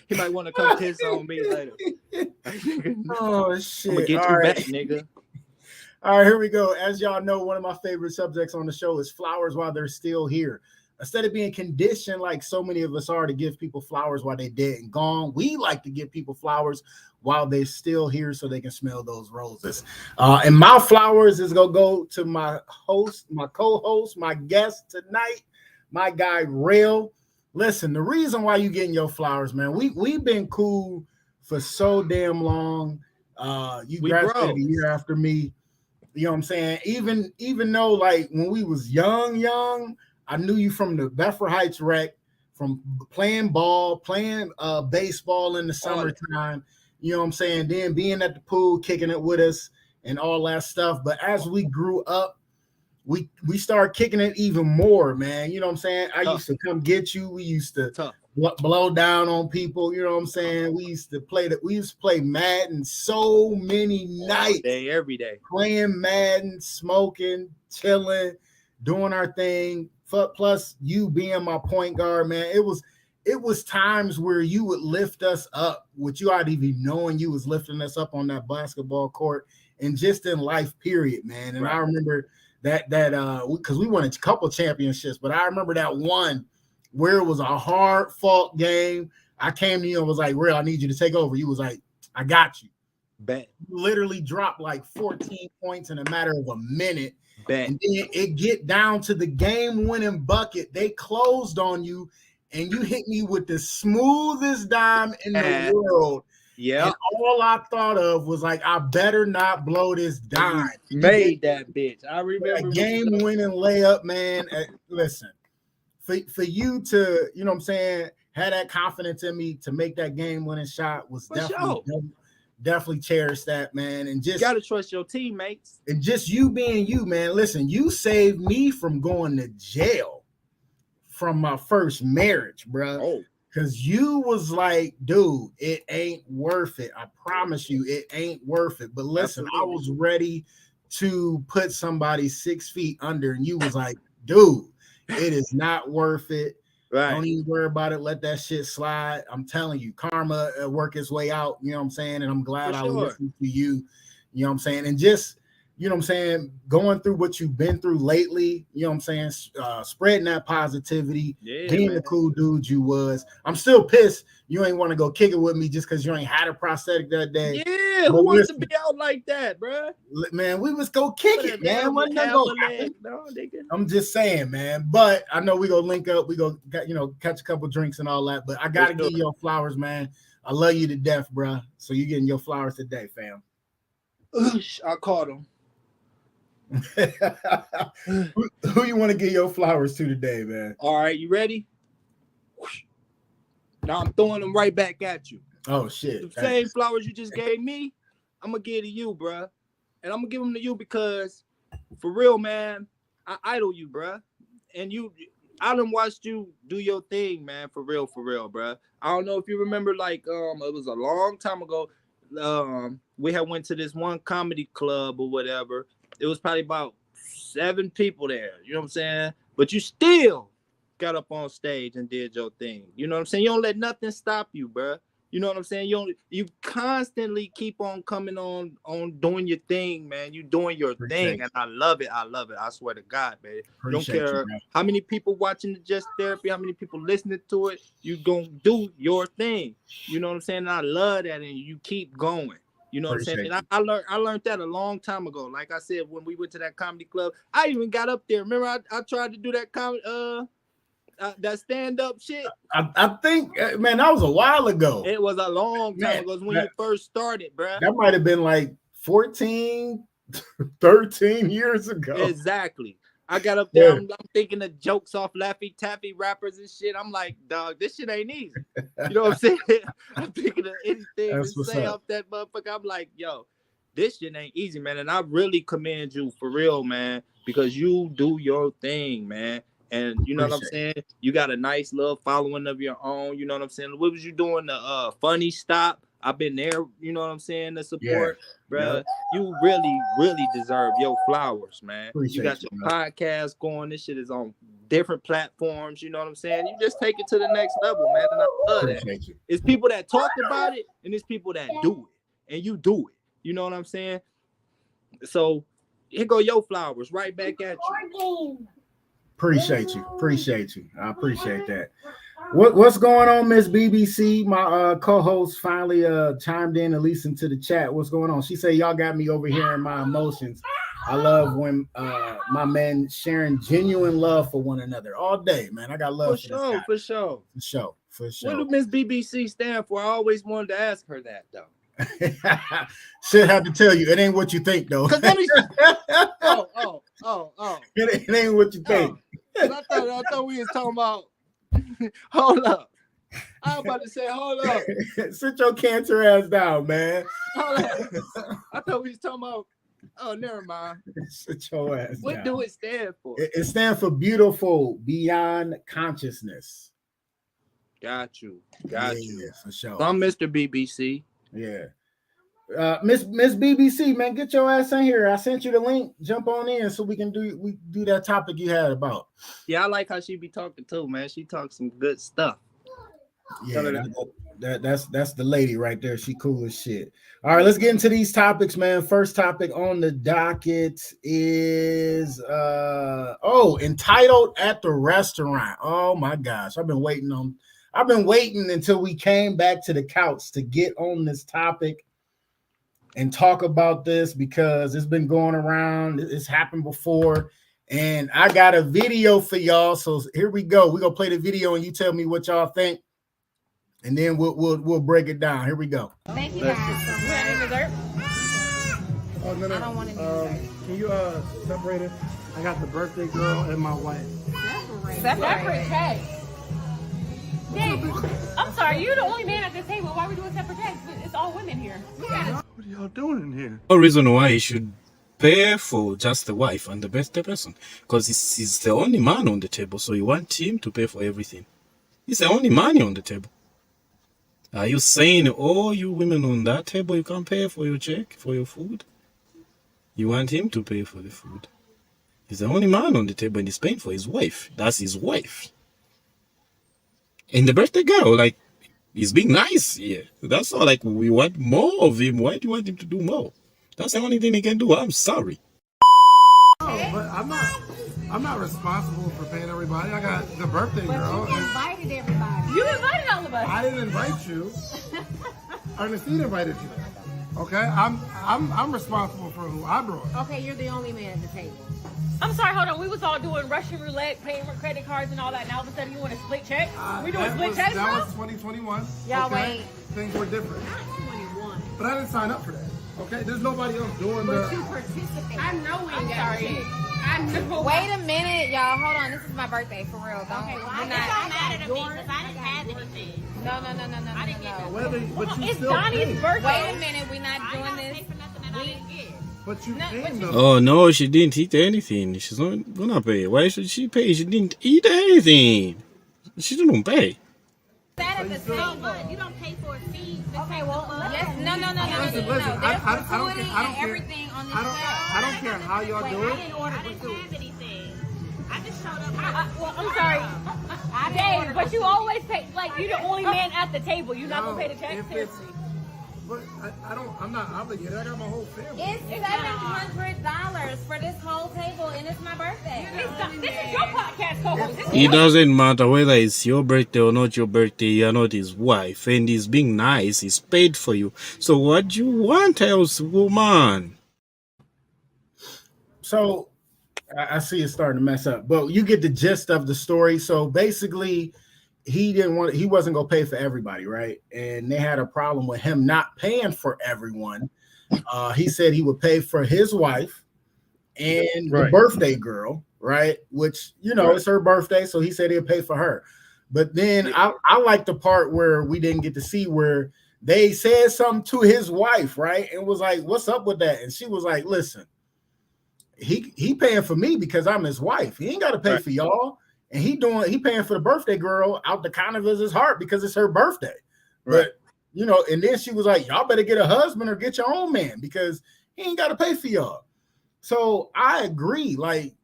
He might want to come piss on me later. Oh I'm shit! gonna get All you right. back, nigga. All right, here we go. As y'all know, one of my favorite subjects on the show is flowers while they're still here. Instead of being conditioned like so many of us are to give people flowers while they're dead and gone, we like to give people flowers while they're still here so they can smell those roses. And my flowers is gonna go to my host, my co-host, my guest tonight, my guy JaRell. Listen, the reason why you getting your flowers, man, we've been cool for so damn long. You graduated a year after me. You know what I'm saying? Even though like when we was young, I knew you from the Bedford Heights rec, from playing ball, playing baseball in the summertime. You know what I'm saying? Then being at the pool, kicking it with us and all that stuff. But as we grew up, we started kicking it even more, man. You know what I'm saying? I used to come get you. We used to blow down on people. You know what I'm saying? We used to play Madden so many nights, every day, playing Madden, smoking, chilling, doing our thing. Plus, you being my point guard, man, it was times where you would lift us up, with you not even knowing you was lifting us up on that basketball court, and just in life, period, man. And I remember that because we won a couple championships, but I remember that one where it was a hard fought game. I came to you and was like, "Real, I need you to take over." You was like, "I got you." Bet. You literally dropped like 14 points in a matter of a minute. Bet. And then it get down to the game-winning bucket. They closed on you, and you hit me with the smoothest dime in the world. Yeah. And all I thought of was like, I better not blow this dime. Made that bitch. I remember. Game-winning layup, man. Listen, for you to, you know what I'm saying, had that confidence in me to make that game-winning shot was definitely cherish that, man. And just gotta trust your teammates. And just you being you, man. Listen, you saved me from going to jail from my first marriage, bro. Oh. Because you was like, dude, it ain't worth it. I promise you, it ain't worth it. But listen, I was ready to put somebody 6 feet under, and you was like, dude, it is not worth it. Right. Don't even worry about it. Let that shit slide. I'm telling you, karma work its way out. You know what I'm saying? And I'm glad I listened to you. You know what I'm saying? And just, you know what I'm saying, going through what you've been through lately, you know what I'm saying, spreading that positivity, being the cool dude you was. I'm still pissed you ain't want to go kick it with me just because you ain't had a prosthetic that day. Yeah, who wants to be out like that, bro? Man, we was go kick it, man. I'm just saying, man. But I know we gonna link up. We go, catch a couple drinks and all that. But I gotta give you your flowers, man. I love you to death, bro. So you getting your flowers today, fam. I caught him. Who you want to give your flowers to today, man? All right, you ready? Now I'm throwing them right back at you. Oh shit! The same flowers you just gave me, I'm gonna give to you, bro. And I'm gonna give them to you because, for real, man, I idol you, bro. And I done watched you do your thing, man. For real, bro. I don't know if you remember, like, it was a long time ago. We had went to this one comedy club or whatever. It was probably about 7 people there. You know what I'm saying? But you still got up on stage and did your thing. You know what I'm saying? You don't let nothing stop you, bro. You know what I'm saying? You constantly keep on coming on doing your thing, man. You doing your thing, and I love it. I swear to God, man. Don't care how many people watching the Just Therapy, how many people listening to it. You gonna do your thing. You know what I'm saying? And I love that, and you keep going. You know what I'm saying? And I learned that a long time ago. Like I said, when we went to that comedy club, I even got up there. Remember, I tried to do that that stand-up shit. I think, man, that was a while ago. It was a long time ago. It was when you first started, bro. That might have been like 14, 13 years ago. Exactly. I got up there. I'm thinking of jokes off Laffy Taffy rappers and shit. I'm like, dog, this shit ain't easy. You know what I'm saying? I'm thinking of anything to say off that motherfucker. I'm like, yo, this shit ain't easy, man. And I really commend you for real, man, because you do your thing, man. And you know what I'm saying? You got a nice little following of your own. You know what I'm saying? What was you doing? The funny stop? I've been there, you know what I'm saying? The support, bro. Yep. You really, really deserve your flowers, man. You got your podcast going. This shit is on different platforms. You know what I'm saying? You just take it to the next level, man. And I love that. Appreciate you. It's people that talk about it, and it's people that do it, and you do it. You know what I'm saying? So here go your flowers right back at you. Appreciate you. I appreciate that. What's going on, Miss BBC? My co-host finally chimed in and listened to the chat. What's going on? She said, y'all got me over here in my emotions. I love when my men sharing genuine love for one another all day, man. I got love For sure. What do Miss BBC stand for? I always wanted to ask her that, though. Should have to tell you, it ain't what you think, though. It ain't what you think. I thought we was talking about. Hold up. I was about to say, hold up. Sit your cancer ass down, man. Hold up. I thought we was talking about. Oh, never mind. Sit your ass what down. do it stand for? It stands for beautiful beyond consciousness. Got you. Yeah, for sure. So I'm Mr. BBC. Yeah. Miss BBC, man, get your ass in here. I sent you the link. Jump on in so we do that topic you had about. Yeah, I like how she be talking too, man. She talks some good stuff. Yeah, that's the lady right there. She cool as shit. All right, let's get into these topics, man. First topic on the docket is entitled at the restaurant. Oh my gosh, I've been waiting until we came back to the couch to get on this topic and talk about this because it's been going around. It's happened before, and I got a video for y'all. So here we go. We're gonna play the video, and you tell me what y'all think, and then we'll break it down. Here we go. Thank you, guys. You want any dessert? Oh, no. I don't want any dessert. Can you separate it? I got the birthday girl and my wife. Separate cake. Dang, I'm sorry, you're the only man at this table. Why are we doing separate cakes? It's all women here. Yeah. What are y'all doing in here? No reason why he should pay for just the wife and the birthday person, because he's the only man on the table, so you want him to pay for everything. He's the only man on the table. Are you saying all you women on that table you can't pay for your check, for your food? You want him to pay for the food. He's the only man on the table and he's paying for his wife. That's his wife. And the birthday girl, like, he's being nice here. That's all. Like, we want more of him. Why do you want him to do more? That's the only thing he can do. I'm sorry. Oh, but I'm not responsible for paying everybody. I got the birthday girl. You invited everybody. You invited all of us. I didn't invite you. Ernestine invited you. Okay, I'm responsible for who I brought. Okay, you're the only man at the table. I'm sorry, hold on. We was all doing Russian roulette, paying for credit cards and all that. Now all of a sudden you want to split check? We doing split checks now? That was 2021. Y'all okay? wait. Things were different. Not 21. But I didn't sign up for that. Okay, there's nobody else doing But the. you participate. I know we ain't got sorry. shit. I know. Wait a minute, y'all. Hold on. This is my birthday, for real. Don't. Okay, well, we're I not- got mad at me because I didn't have anything. No. I didn't get Wait a minute, but you It's still Donnie's paid. birthday. Wait a minute. We're not I doing got this. paid for nothing that I didn't get. But you No, paid but them. Oh, no, she didn't eat anything. She's not gonna pay. Why should she pay? She didn't eat anything. She didn't pay. Sat at the So table. what? You don't pay for a fee. Okay, well, Yes. No. Listen, There's I don't gratuity care. I don't and care. everything on this I don't care how y'all do I it. didn't order. I didn't have anything. I just showed up. Well, I'm sorry. Dave, but you always pay, like, you're the only man at the table. You're not going to pay the check? If it's- Seriously. But I'm not obligated. I got my whole family. It's $700 for this whole table, and it's my birthday. This is your podcast co-host. This is It doesn't matter whether it's your birthday or not your birthday. You're not his wife, and he's being nice. He's paid for you. So what do you want else, woman? So I see it starting to mess up, but you get the gist of the story. So basically, he wasn't gonna pay for everybody, right? And they had a problem with him not paying for everyone. He said he would pay for his wife and the birthday girl, right? Which, it's her birthday, so he said he'll pay for her. But then I like the part where we didn't get to see where they said something to his wife, right? And was like, "What's up with that?" And she was like, "Listen, he paying for me because I'm his wife. He ain't got to pay for y'all." And he paying for the birthday girl out the kind of his heart because it's her birthday. Right. But and then she was like, "Y'all better get a husband or get your own man because he ain't got to pay for y'all." So I agree. Like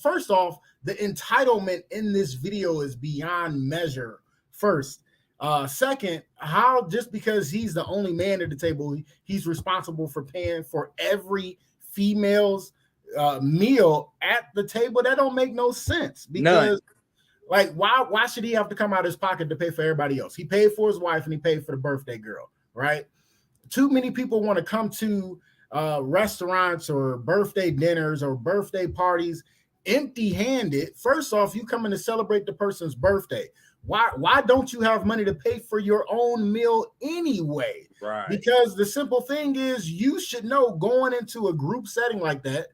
first off, the entitlement in this video is beyond measure. First, second, how just because he's the only man at the table, he's responsible for paying for every female's meal at the table? That don't make no sense. Because like, why should he have to come out of his pocket to pay for everybody else? He paid for his wife and he paid for the birthday girl, right? Too many people want to come to restaurants or birthday dinners or birthday parties empty-handed. First off, you coming to celebrate the person's birthday. Why don't you have money to pay for your own meal anyway? Right. Because the simple thing is, you should know going into a group setting like that,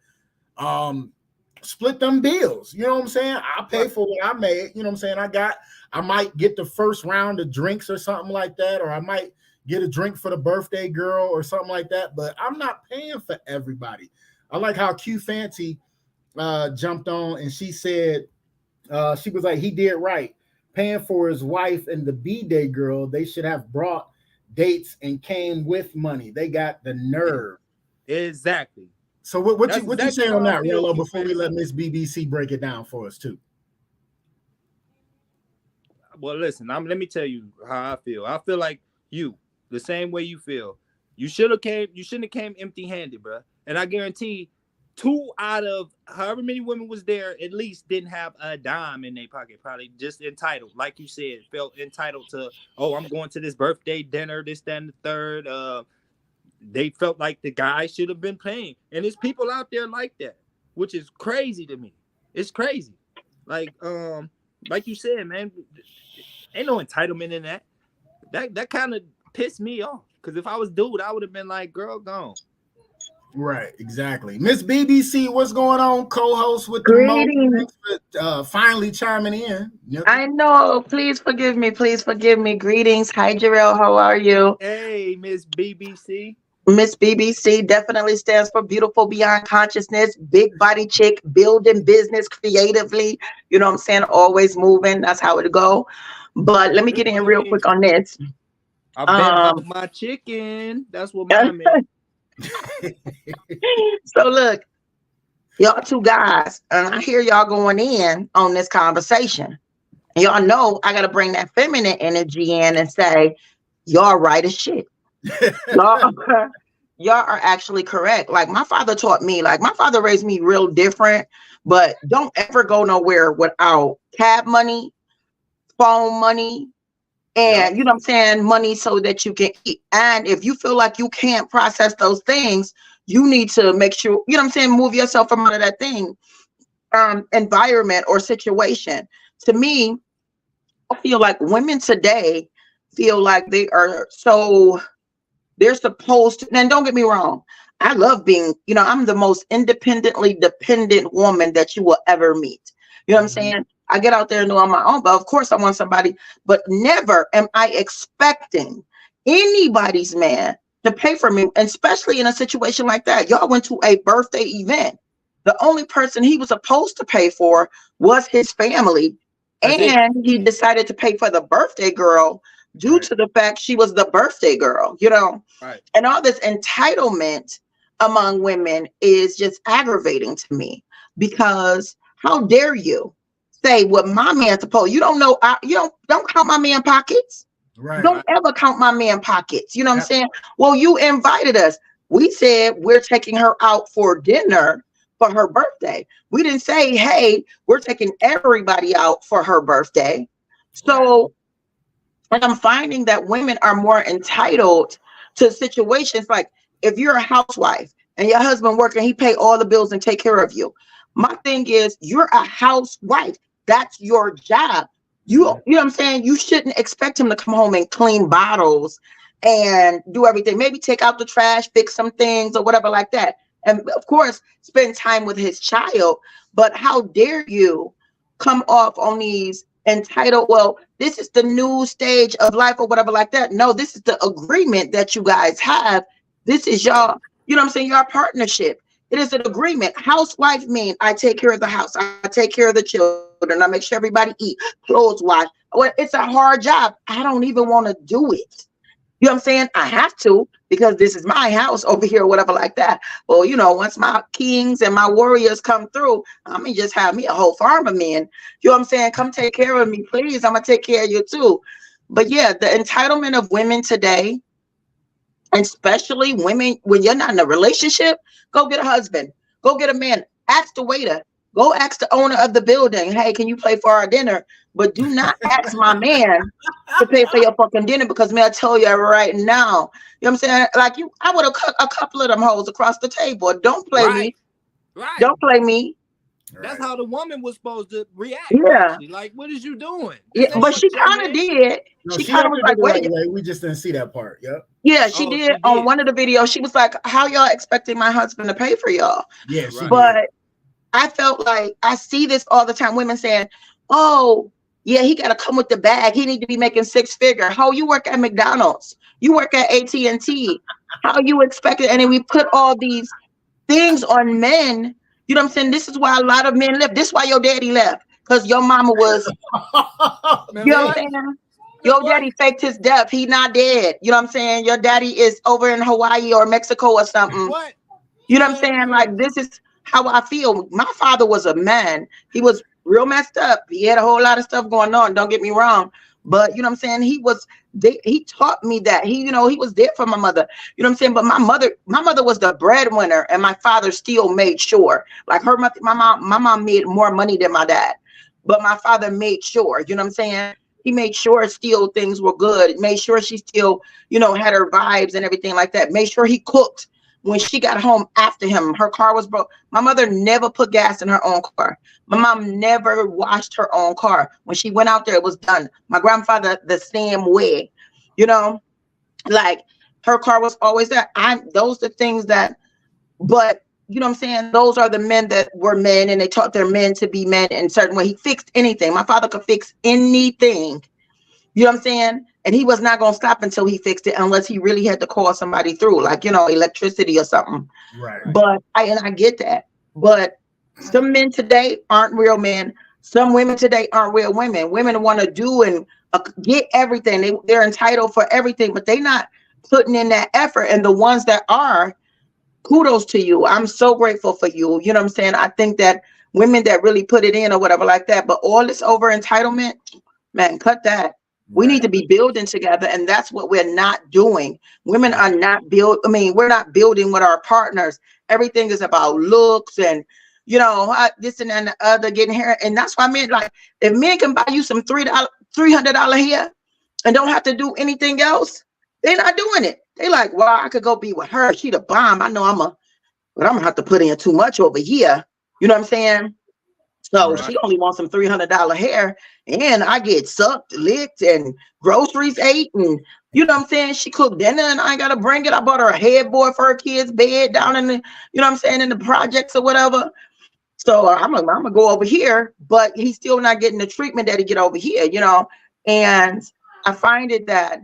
split them bills. You know what I'm saying? I pay for what I made. You know what I'm saying? I might get the first round of drinks or something like that, or I might get a drink for the birthday girl or something like that, but I'm not paying for everybody. I like how Q Fancy jumped on and she said, she was like, he did right. Paying for his wife and the B-Day girl, they should have brought dates and came with money. They got the nerve. Exactly. So what you say on that, Rello, Rello, before we let Miss BBC break it down for us too? Well, listen, let me tell you how I feel. I feel like you, the same way you feel. You shouldn't have came empty-handed, bro. And I guarantee 2 out of however many women was there at least didn't have a dime in their pocket. Probably just entitled, like you said, felt entitled to, oh, I'm going to this birthday dinner, this, that, and the third. They felt like the guy should have been paying. And there's people out there like that, which is crazy to me. It's crazy. Like you said, man, ain't no entitlement in that. That kind of pissed me off. Because if I was dude, I would have been like, girl, gone. Right, exactly. Miss BBC, what's going on? Co-host with the Greetings. finally chiming in. Yep. I know. Please forgive me. Please forgive me. Greetings. Hi, JaRell. How are you? Hey, Miss BBC. Miss BBC definitely stands for beautiful beyond consciousness, big body chick, building business creatively. You know what I'm saying? Always moving. That's how it go. But let me get in real quick on this. I bet about my chicken. That's what mine meant. So look, y'all two guys, and I hear y'all going in on this conversation. And y'all know I got to bring that feminine energy in and say, y'all right as shit. Y'all are actually correct. Like my father taught me, like my father raised me real different, but don't ever go nowhere without cab money, phone money, and you know what I'm saying, money so that you can eat. And if you feel like you can't process those things, you need to make sure, you know what I'm saying, move yourself from out of that thing, environment or situation. To me, I feel like women today feel like they are they're supposed to, and don't get me wrong, I love being, you know, I'm the most independently dependent woman that you will ever meet. You know what I'm saying? I get out there and do on my own, but of course I want somebody, but never am I expecting anybody's man to pay for me, and especially in a situation like that. Y'all went to a birthday event. The only person he was supposed to pay for was his family. And he decided to pay for the birthday girl due to the fact she was the birthday girl, you know. Right. And all this entitlement among women is just aggravating to me, because how dare you say what my man's supposed? You don't know. You don't count my man pockets. Right. Don't ever count my man pockets. You know what I'm saying? Well, you invited us. We said we're taking her out for dinner for her birthday. We didn't say, hey, we're taking everybody out for her birthday. So, and I'm finding that women are more entitled to situations like, if you're a housewife and your husband working, he pay all the bills and take care of you. My thing is, you're a housewife. That's your job. You know what I'm saying? You shouldn't expect him to come home and clean bottles and do everything. Maybe take out the trash, fix some things or whatever like that. And of course, spend time with his child. But how dare you come off on these entitled, well, this is the new stage of life or whatever like that. No, this is the agreement that you guys have. This is y'all, you know what I'm saying, your partnership. It is an agreement. Housewife mean I take care of the house. I take care of the children. I make sure everybody eat, clothes wash. Well, it's a hard job. I don't even want to do it. You know what I'm saying? I have to because this is my house over here or whatever like that. Well, you know, once my kings and my warriors come through, I'm gonna just have me a whole farm of men. You know what I'm saying? Come take care of me, please. I'm gonna take care of you too. But yeah, the entitlement of women today, and especially women, when you're not in a relationship, go get a husband, go get a man, ask the waiter, go ask the owner of the building, hey, can you play for our dinner? But do not ask my man to pay for your fucking dinner because man, I tell you right now, you know what I'm saying? Like you, I would have cut a couple of them hoes across the table. Don't play me. Right. Don't play me. That's how the woman was supposed to react. Yeah. Actually. Like, what is you doing? Yeah, but she kind of did. No, she she kind of was acted like, the right wait. way. We just didn't see that part. Yep. Yeah, she did on one of the videos. She was like, how y'all expecting my husband to pay for y'all? Yeah, she but did. I felt like I see this all the time. Women saying, oh, yeah, he got to come with the bag. He need to be making 6-figure. How you work at McDonald's? You work at AT&T. How you expect it? And then we put all these things on men. You know what I'm saying? This is why a lot of men left. This is why your daddy left. Because your mama was, you know what I'm saying? Your daddy faked his death. He not dead. You know what I'm saying? Your daddy is over in Hawaii or Mexico or something. What? You know what I'm saying? Like, this is how I feel. My father was a man. He was real messed up. He had a whole lot of stuff going on. Don't get me wrong. But you know what I'm saying? He taught me that. He was there for my mother. You know what I'm saying? But my mother was the breadwinner, and my father still made sure. Like my mom made more money than my dad. But my father made sure, you know what I'm saying? He made sure still things were good. Made sure she still, had her vibes and everything like that. Made sure he cooked when she got home after him. Her car was broke. My mother never put gas in her own car. My mom never washed her own car. When she went out there, it was done. My grandfather, the same way, like her car was always there. Those are things that, but you know what I'm saying? Those are the men that were men, and they taught their men to be men in a certain way. He fixed anything. My father could fix anything. You know what I'm saying? And he was not going to stop until he fixed it, unless he really had to call somebody through, like, electricity or something. Right. But I get that. But some men today aren't real men. Some women today aren't real women. Women want to do and get everything. They're entitled for everything, but they're not putting in that effort. And the ones that are, kudos to you. I'm so grateful for you. You know what I'm saying? I think that women that really put it in or whatever like that, but all this over entitlement, man, cut that. We need to be building together, and that's what we're not doing. Women are not we're not building with our partners. Everything is about looks and, this and that and the other, getting hair. And that's why men, like, if men can buy you some $300 hair and don't have to do anything else, they're not doing it. They like, well, I could go be with her. She the bomb. I know but I'm gonna have to put in too much over here. You know what I'm saying? So she only wants some $300 hair, and I get sucked, licked, and groceries ate, and you know what I'm saying? She cooked dinner, and I ain't gotta bring it. I bought her a headboard for her kids' bed down in the, you know what I'm saying, in the projects or whatever. So I'm gonna go over here, but he's still not getting the treatment that he get over here, And I find it that,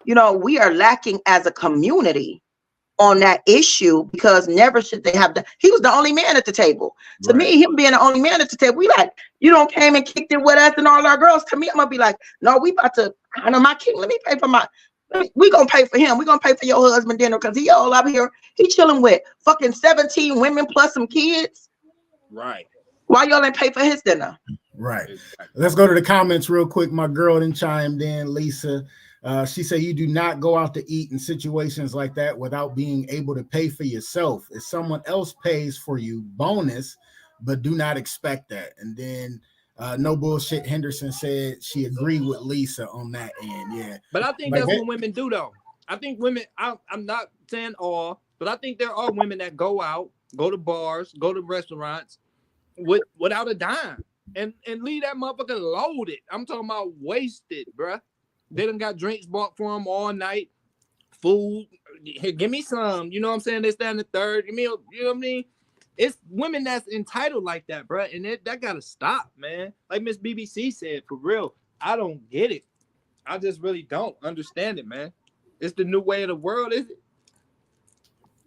we are lacking as a community on that issue, because never should they have he was the only man at the table. To me, him being the only man at the table, we like, you don't came and kicked it with us and all our girls. To me, I'm gonna be like, no, we about to honor my king. Let me pay for we gonna pay for him. We gonna pay for your husband dinner, because he all up here. He chilling with fucking 17 women plus some kids. Right. Why y'all ain't pay for his dinner? Right. Let's go to the comments real quick. My girl then chimed in, Lisa. She said, you do not go out to eat in situations like that without being able to pay for yourself. If someone else pays for you, bonus, but do not expect that. And then no bullshit, Henderson said she agreed with Lisa on that end. Yeah. But I think that's what women do, though. I think women, I'm not saying all, but I think there are women that go out, go to bars, go to restaurants without a dime and leave that motherfucker loaded. I'm talking about wasted, bruh. They done got drinks bought for them all night, food. Here, give me some. You know what I'm saying? They stand the third. Give me, you know what I mean? It's women that's entitled like that, bro. And that got to stop, man. Like Miss BBC said, for real, I don't get it. I just really don't understand it, man. It's the new way of the world, is it?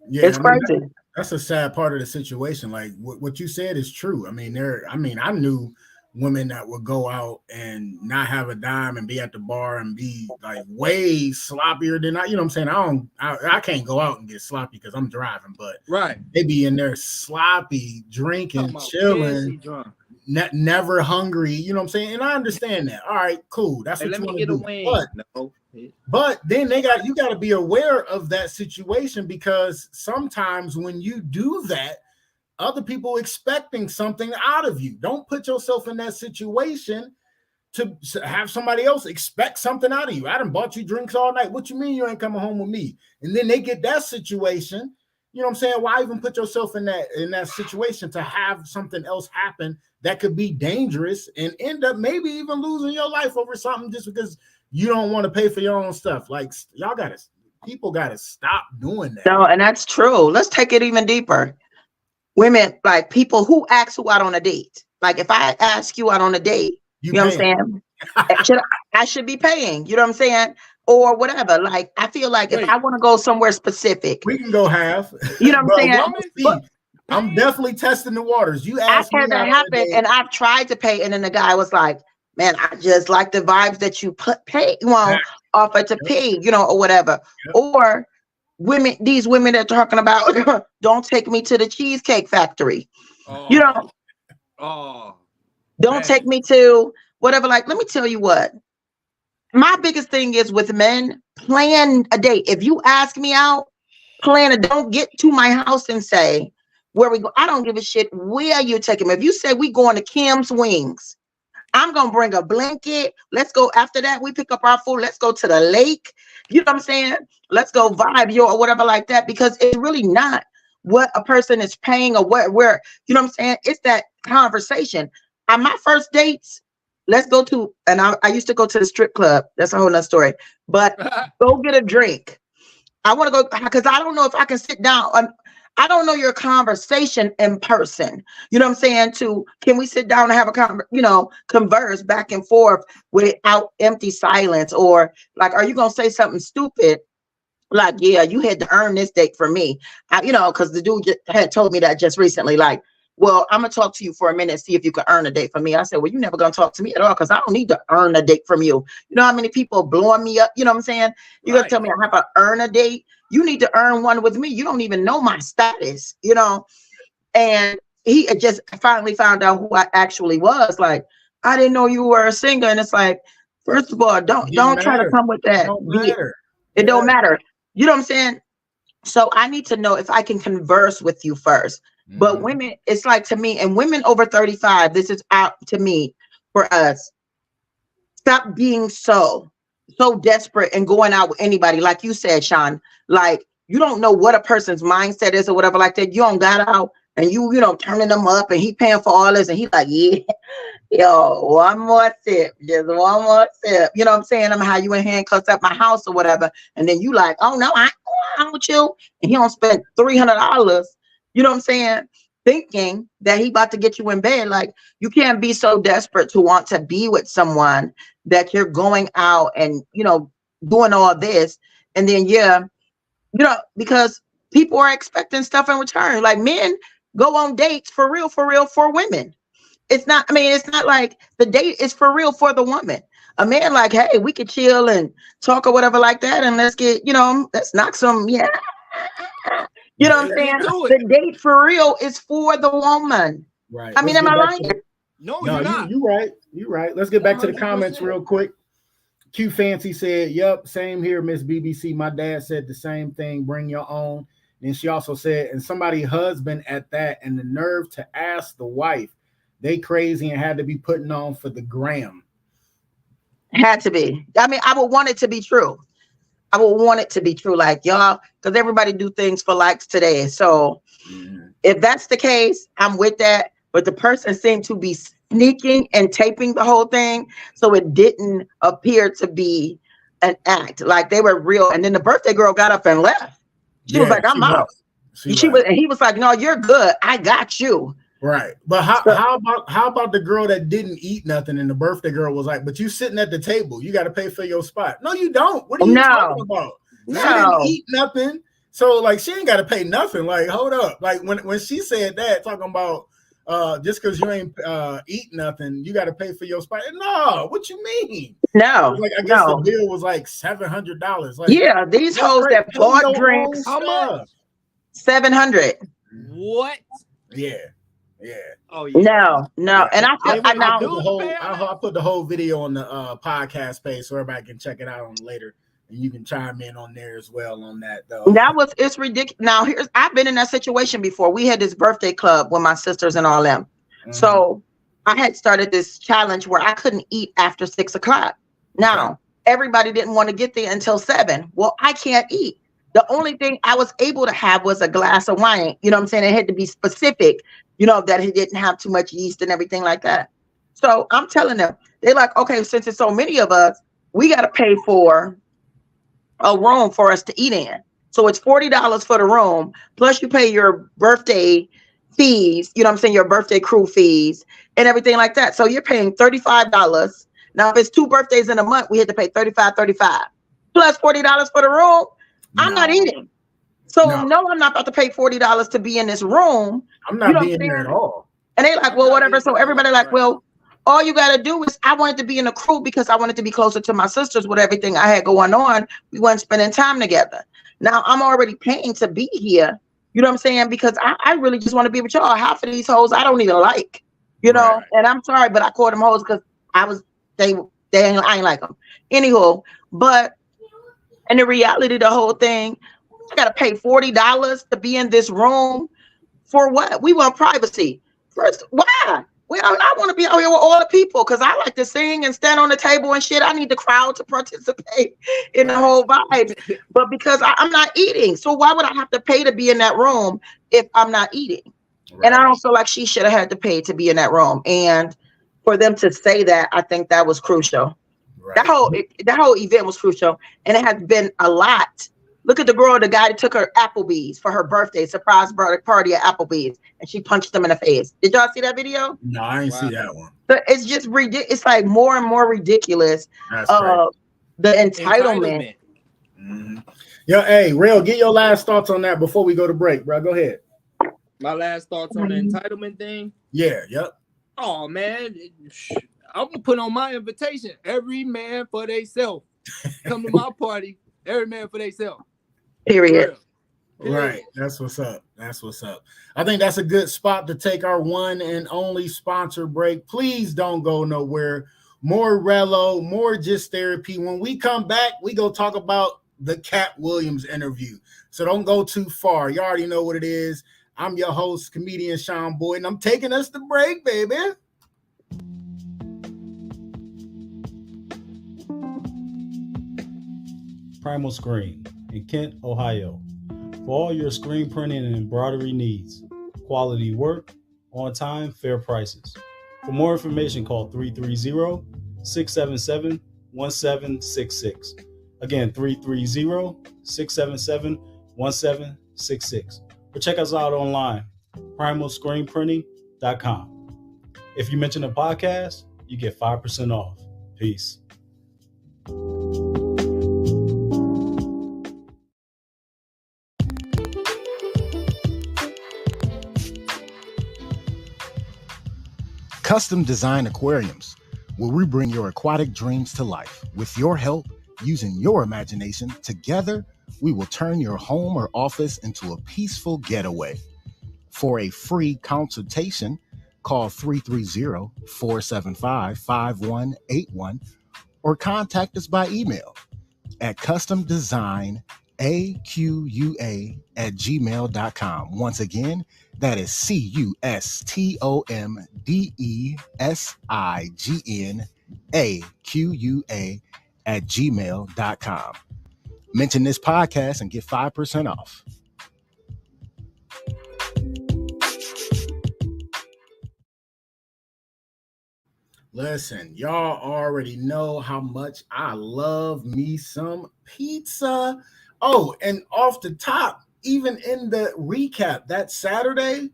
Yeah, it's crazy. That's a sad part of the situation. Like what you said is true. I mean, I knew women that would go out and not have a dime and be at the bar and be like way sloppier than I, you know what I'm saying? I can't go out and get sloppy because I'm driving, but Right. they be in there sloppy, drinking, chilling, drunk. never hungry, you know what I'm saying? And I understand that. All right, cool. That's Hey, what let you me want to get do. a wing. But then you got to be aware of that situation, because sometimes when you do that, other people expecting something out of you. Don't put yourself in that situation to have somebody else expect something out of you. I done bought you drinks all night. What you mean you ain't coming home with me? And then they get that situation. You know what I'm saying? Why even put yourself in that situation to have something else happen that could be dangerous and end up maybe even losing your life over something just because you don't want to pay for your own stuff? Like, people gotta stop doing that. No, and that's true. Let's take it even deeper. Women, like people who ask you out on a date. Like if I ask you out on a date, you know what I'm saying? I should be paying, you know what I'm saying? Or whatever. Like I feel like if I want to go somewhere specific, we can go half. You know what I'm saying? I'm definitely testing the waters. You asked I've had that happen, and I've tried to pay, and then the guy was like, "Man, I just like the vibes that you offer to pay, you know, or whatever." Yep. Or these women that are talking about, don't take me to the Cheesecake Factory, you know. Don't take me to whatever. Like, let me tell you what. My biggest thing is with men, plan a date. If you ask me out, plan it. Don't get to my house and say, where we go. I don't give a shit where you take him. If you say we going to Kim's Wings, I'm going to bring a blanket. Let's go. After that, we pick up our food. Let's go to the lake. You know what I'm saying? Let's go vibe, or whatever like that, because it's really not what a person is paying or where, you know what I'm saying? It's that conversation. On my first dates, let's go to, and I used to go to the strip club. That's a whole nother story, but go get a drink. I want to go because I don't know if I can sit down. I don't know your conversation in person. You know what I'm saying? Can we sit down and have a converse back and forth without empty silence? Or like, are you going to say something stupid? Like, yeah, you had to earn this date for me. Because the dude had told me that just recently, like, well, I'm going to talk to you for a minute, see if you can earn a date for me. I said, well, you're never going to talk to me at all because I don't need to earn a date from you. You know how many people blowing me up? You know what I'm saying? You're going to tell me I have to earn a date? You need to earn one with me. You don't even know my status, you know? And he had just finally found out who I actually was. Like, I didn't know you were a singer. And it's like, first of all, don't try to come with that. It don't matter. You know what I'm saying? So I need to know if I can converse with you first. But women, it's like to me, and women over 35, this is out to me for us. Stop being so desperate and going out with anybody. Like you said, Sean, like you don't know what a person's mindset is or whatever like that. You don't got out and you turning them up and he paying for all this and he's like, yeah, yo, one more sip, just one more sip. You know what I'm saying? I'm how you in handcuffs at my house or whatever. And then you like, oh no, I ain't going out with you. And he don't spend $300. You know what I'm saying? Thinking that he about to get you in bed. Like you can't be so desperate to want to be with someone that you're going out and, doing all this. And then, because people are expecting stuff in return. Like men go on dates for real for women. It's not like the date is for real for the woman. A man like, hey, we could chill and talk or whatever like that. And let's get, let's knock some, yeah. You know what I'm saying? The date for real is for the woman. Right. I mean, am I lying? No, you're not. You're right. You're right. Let's get back to the comments real quick. Q Fancy said, yep, same here, Miss BBC. My dad said the same thing. Bring your own. And she also said, and somebody's husband at that, and the nerve to ask the wife. They crazy and had to be putting on for the gram. Had to be. I mean, I would want it to be true. I would want it to be true, like y'all, because everybody do things for likes today. So if that's the case, I'm with that. But the person seemed to be sneaking and taping the whole thing, so it didn't appear to be an act. Like they were real. And then the birthday girl got up and left. She was like, "I'm out." And he was like, "No, you're good. I got you." Right. But how about the girl that didn't eat nothing and the birthday girl was like, but you sitting at the table, you got to pay for your spot. No, you don't. What are you talking about? No. She didn't eat nothing. So like she ain't got to pay nothing. Like, hold up. Like when she said that, talking about just because you ain't eat nothing, you got to pay for your spot. No, what you mean? No, Like I guess no. the bill was like $700. Like Yeah, these hoes that pay bought your drinks, own How much? stuff. 700. What? Yeah. Oh yeah. No, Yeah. And I They feel want now. to do it. I put the whole video on the podcast page so everybody can check it out on later, and you can chime in on there as well on that though. It's ridiculous. Now I've been in that situation before. We had this birthday club with my sisters and all them. Mhm. So I had started this challenge where I couldn't eat after 6 o'clock. Now everybody didn't want to get there until 7. Well, I can't eat. The only thing I was able to have was a glass of wine. You know what I'm saying? It had to be specific, that it didn't have too much yeast and everything like that. So I'm telling them, they're like, okay, since it's so many of us, we got to pay for a room for us to eat in. So it's $40 for the room, plus you pay your birthday fees, your birthday crew fees and everything like that. So you're paying $35. Now, if it's 2 birthdays in a month, we had to pay $35 plus $40 for the room. I'm not eating. So no, I'm not about to pay $40 to be in this room. I'm not being there at all. And they like, well, whatever. So everybody like, well, all you got to do is, I wanted to be in the crew because I wanted to be closer to my sisters with everything I had going on. We weren't spending time together. Now I'm already paying to be here. You know what I'm saying? Because I really just want to be with y'all. Half of these hoes I don't even like, Right. and I'm sorry, but I call them hoes because I ain't like them. Anywho, but in the reality, the whole thing, I got to pay $40 to be in this room for what? We want privacy. First, why? I want to be out here with all the people because I like to sing and stand on the table and shit. I need the crowd to participate in the whole vibe. But because I'm not eating, so why would I have to pay to be in that room if I'm not eating? Right. And I don't feel like she should have had to pay to be in that room. And for them to say that, I think that was crucial. Right. That whole event was crucial, and it has been a lot. Look at the guy that took her Applebee's for her birthday, surprise birthday party at Applebee's, and she punched him in the face. Did y'all see that video? No, I ain't see that one. So it's just ridiculous. It's like more and more ridiculous. The entitlement. Mm-hmm. Yo, hey, Real, get your last thoughts on that before we go to break, bro. Go ahead. My last thoughts on the entitlement thing? Yeah, yep. Oh, man. I'm going to put on my invitation. Every man for theyself. Come to my party. Every man for theyself. Period. Right. That's what's up. I think that's a good spot to take our one and only sponsor break. Please don't go nowhere. More Rello, more Just Therapy. When we come back, we go talk about the Cat Williams interview. So don't go too far. You already know what it is. I'm your host, comedian Sean Boyd, and I'm taking us to break, baby. Primal Screen in Kent, Ohio. For all your screen printing and embroidery needs. Quality work, on time, fair prices. For more information, call 330-677-1766. Again, 330-677-1766. Or check us out online, primalscreenprinting.com. If you mention a podcast, you get 5% off. Peace. Custom Design Aquariums, where we bring your aquatic dreams to life. With your help, using your imagination, together, we will turn your home or office into a peaceful getaway. For a free consultation, call 330-475-5181 or contact us by email at customdesignaqa@gmail.com. Once again, that is customdesignaqa@gmail.com. Mention this podcast and get 5% off. Listen, y'all already know how much I love me some pizza. Oh, and off the top, even in the recap, that Saturday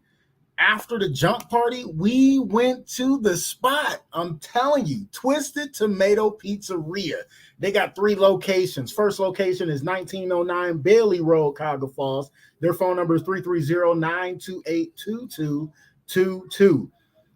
after the jump party, we went to the spot. I'm telling you, Twisted Tomato Pizzeria. They got 3 locations. First location is 1909 Bailey Road, Cuyahoga Falls. Their phone number is 330-928-2222. 888-222.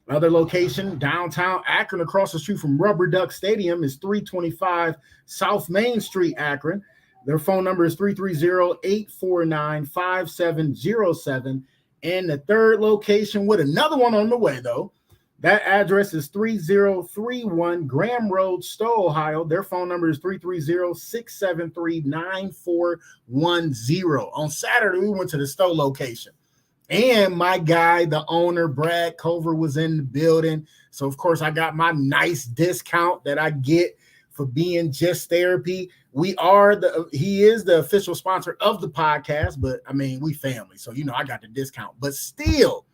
Other location, downtown Akron, across the street from Rubber Duck Stadium, is 325 South Main Street, Akron. Their phone number is 330-849-5707. And the third location, with another one on the way, though, that address is 3031 Graham Road, Stowe, Ohio. Their phone number is 330-673-9410. On Saturday, we went to the Stowe location. And my guy, the owner, Brad Cover, was in the building. So, of course, I got my nice discount that I get for being Just Therapy. He is the official sponsor of the podcast, but I mean, we family. So, I got the discount. But still,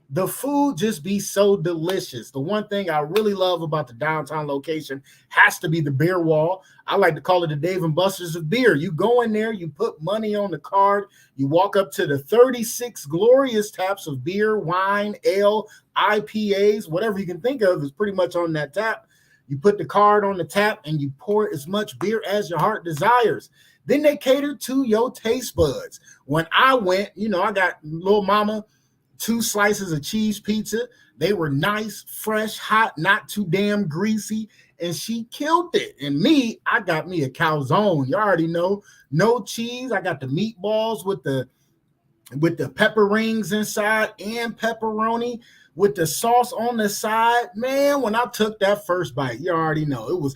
the food just be so delicious. The one thing I really love about the downtown location has to be the beer wall. I like to call it the Dave and Buster's of beer. You go in there, you put money on the card, you walk up to the 36 glorious taps of beer, wine, ale, IPAs, whatever you can think of is pretty much on that tap. You put the card on the tap and you pour as much beer as your heart desires. Then they cater to your taste buds. When I went, I got little mama 2 slices of cheese pizza. They were nice, fresh, hot, not too damn greasy, and she killed it. And me, I got me a calzone. You already know, no cheese. I got the meatballs with the pepper rings inside and pepperoni with the sauce on the side. Man, when I took that first bite, you already know it was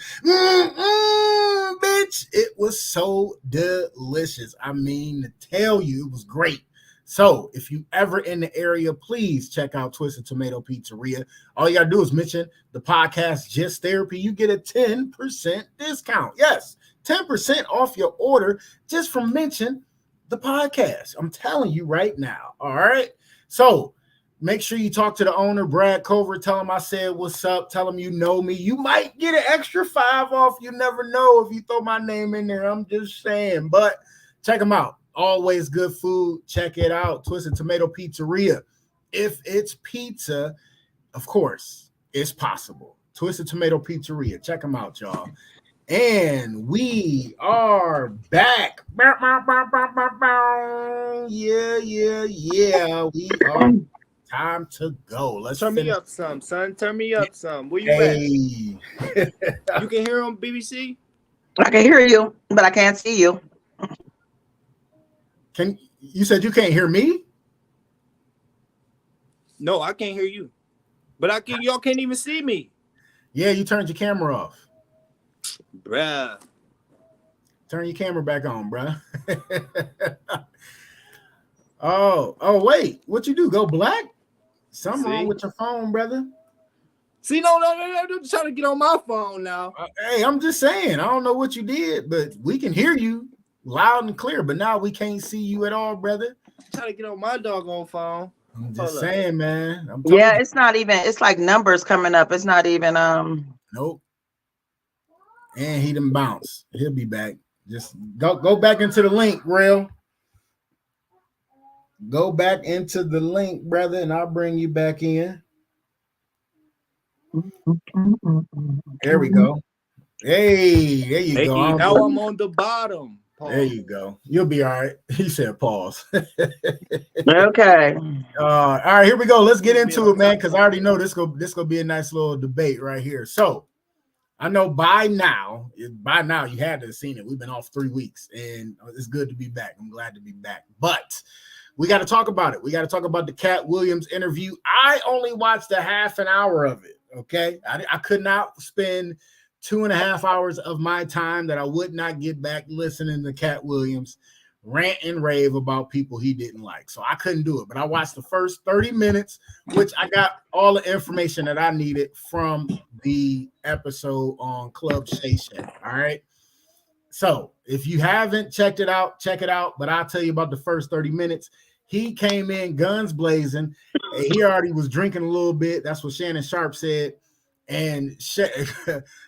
bitch. It was so delicious. I mean, to tell you, it was great. So if you ever in the area, please check out Twisted Tomato Pizzeria. All you got to do is mention the podcast Just Therapy. You get a 10% discount. Yes, 10% off your order just from mention the podcast. I'm telling you right now. All right. So make sure you talk to the owner, Brad Cover. Tell him I said what's up. Tell him you know me. You might get an extra 5 off. You never know if you throw my name in there. I'm just saying. But check them out. Always good food. Check it out. Twisted Tomato Pizzeria. If it's pizza, of course, it's possible. Twisted Tomato Pizzeria. Check them out, y'all. And we are back. Yeah. We are time to go. Let's turn me up some, son. Turn me up some. Where you at? You can hear on BBC? I can hear you, but I can't see you. You said you can't hear me? No, I can't hear you. But y'all can't even see me. Yeah, you turned your camera off. Bruh. Turn your camera back on, bruh. Oh, wait. What you do? Go black? Something wrong with your phone, brother. See, no, I'm trying to get on my phone now. Hey, I'm just saying. I don't know what you did, but we can hear you loud and clear, but now we can't see you at all, brother. I'm trying to get on my doggone phone. I'm just saying, man. Yeah, it's not even, it's like numbers coming up. It's not even Nope. And he done bounce. He'll be back. Just go back into the link, Rail. Go back into the link, brother, and I'll bring you back in. There we go. Hey, there you go. Now I'm on the bottom. Pause. There you go. You'll be all right. He said pause. Okay. All right, here we go. Let's get into it, man, because I already know this gonna be a nice little debate right here. So I know by now you had to have seen it. We've been off 3 weeks, and it's good to be back. I'm glad to be back. But we got to talk about it. We got to talk about the Cat Williams interview. I only watched a half an hour of it. Okay. I could not spend 2.5 hours of my time that I would not get back listening to Cat Williams rant and rave about people he didn't like. So I couldn't do it. But I watched the first 30 minutes, which I got all the information that I needed from the episode on Club Shay Shay. All right. So if you haven't checked it out, check it out. But I'll tell you about the first 30 minutes. He came in guns blazing. He already was drinking a little bit. That's what Shannon Sharp said. And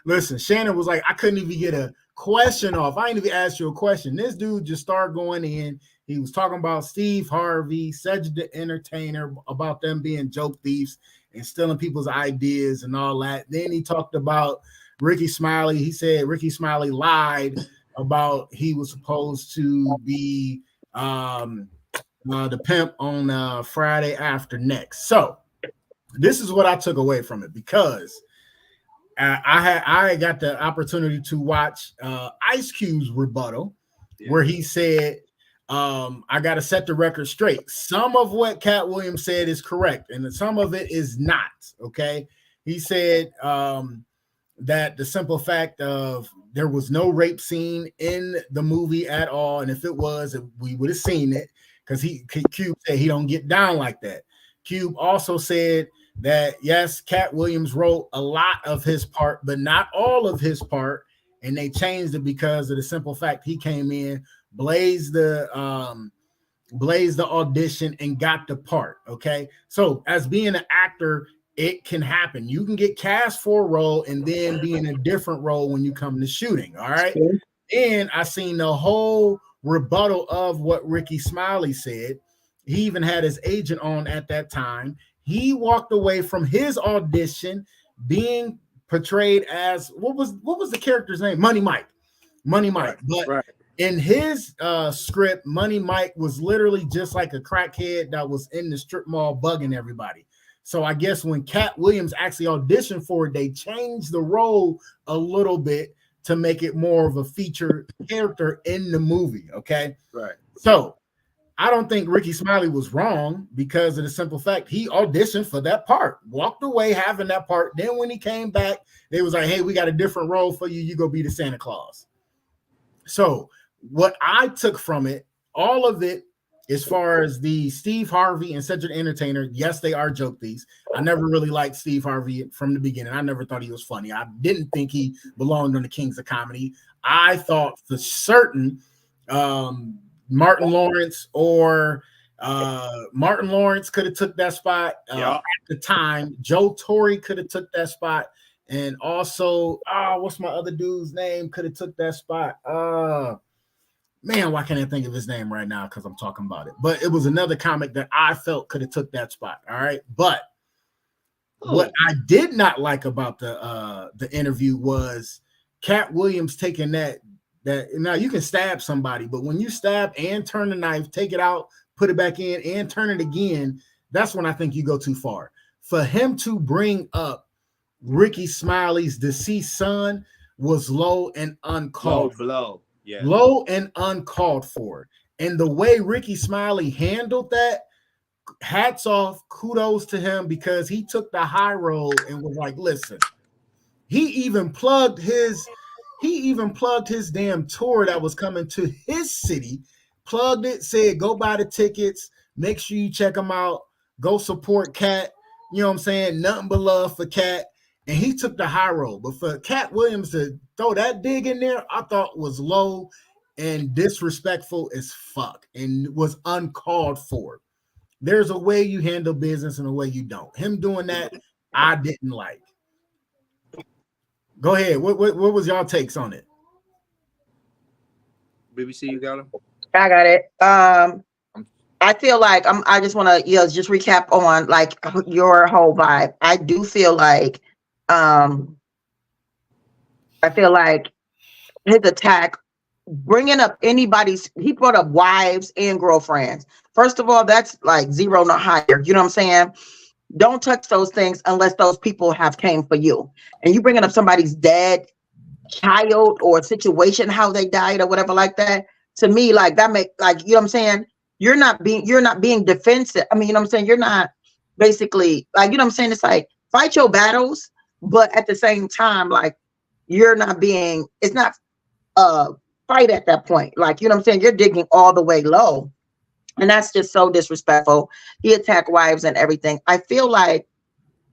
listen, Shannon was like, I couldn't even get a question off. I didn't even ask you a question. This dude just started going in. He was talking about Steve Harvey, Cedric the Entertainer, about them being joke thieves and stealing people's ideas and all that. Then he talked about Ricky Smiley. He said Ricky Smiley lied about he was supposed to be the pimp on Friday after next. So this is what I took away from it, because I got the opportunity to watch Ice Cube's rebuttal, where he said, I got to set the record straight. Some of what Cat Williams said is correct, and some of it is not. Okay. He said that the simple fact of there was no rape scene in the movie at all, and if it was, we would have seen it, because Cube said he don't get down like that. Cube also said that yes, Cat Williams wrote a lot of his part, but not all of his part, and they changed it because of the simple fact he came in, blazed the audition, and got the part. Okay, so as being an actor, it can happen. You can get cast for a role and then be in a different role when you come to shooting. All right. And I seen the whole rebuttal of what Ricky Smiley said. He even had his agent on at that time. He walked away from his audition being portrayed as what was the character's name? Money Mike. But in his script, Money Mike was literally just like a crackhead that was in the strip mall bugging everybody. So I guess when Cat Williams actually auditioned for it, they changed the role a little bit to make it more of a featured character in the movie. Okay. Right. So I don't think Ricky Smiley was wrong, because of the simple fact he auditioned for that part, walked away having that part. Then when he came back, they was like, hey, we got a different role for you. You go be the Santa Claus. So what I took from it, all of it, as far as the Steve Harvey and Cedric the Entertainer, yes, they are joke thieves. I never really liked Steve Harvey from the beginning. I never thought he was funny. I didn't think he belonged on the Kings of Comedy. I thought for certain Martin Lawrence could have took that spot at the time. Joe Torre could have took that spot. And also, what's my other dude's name? Could have took that spot. Man, why can't I think of his name right now? Because I'm talking about it. But it was another comic that I felt could have took that spot. All right. But what I did not like about the interview was Cat Williams taking that now you can stab somebody, but when you stab and turn the knife, take it out, put it back in, and turn it again, that's when I think you go too far. For him to bring up Ricky Smiley's deceased son was low and uncalled. Low and uncalled for. And the way Ricky Smiley handled that, hats off, kudos to him, because he took the high road and was like, listen, he even plugged his damn tour that was coming to his city, plugged it, said, go buy the tickets, make sure you check them out, go support Cat. You know what I'm saying? Nothing but love for Cat. And he took the high road. But for Cat Williams to throw that dig in there, I thought was low and disrespectful as fuck and was uncalled for. There's a way you handle business and a way you don't. Him doing that, I didn't like. Go ahead. What was y'all takes on it? BBC, you got him? I got it. I feel like I just want to just recap on like your whole vibe. I do feel like I feel like his attack, bringing up he brought up wives and girlfriends. First of all, that's like zero, not higher. You know what I'm saying? Don't touch those things unless those people have came for you. And you bringing up somebody's dead child or situation, how they died or whatever like that. To me, like that make like, you know what I'm saying? You're not being defensive. I mean, you know what I'm saying? You're not basically like, you know what I'm saying? It's like fight your battles, but at the same time, like you're not being, it's not fight at that point. Like, you know what I'm saying? You're digging all the way low. And that's just so disrespectful. He attacked wives and everything. I feel like,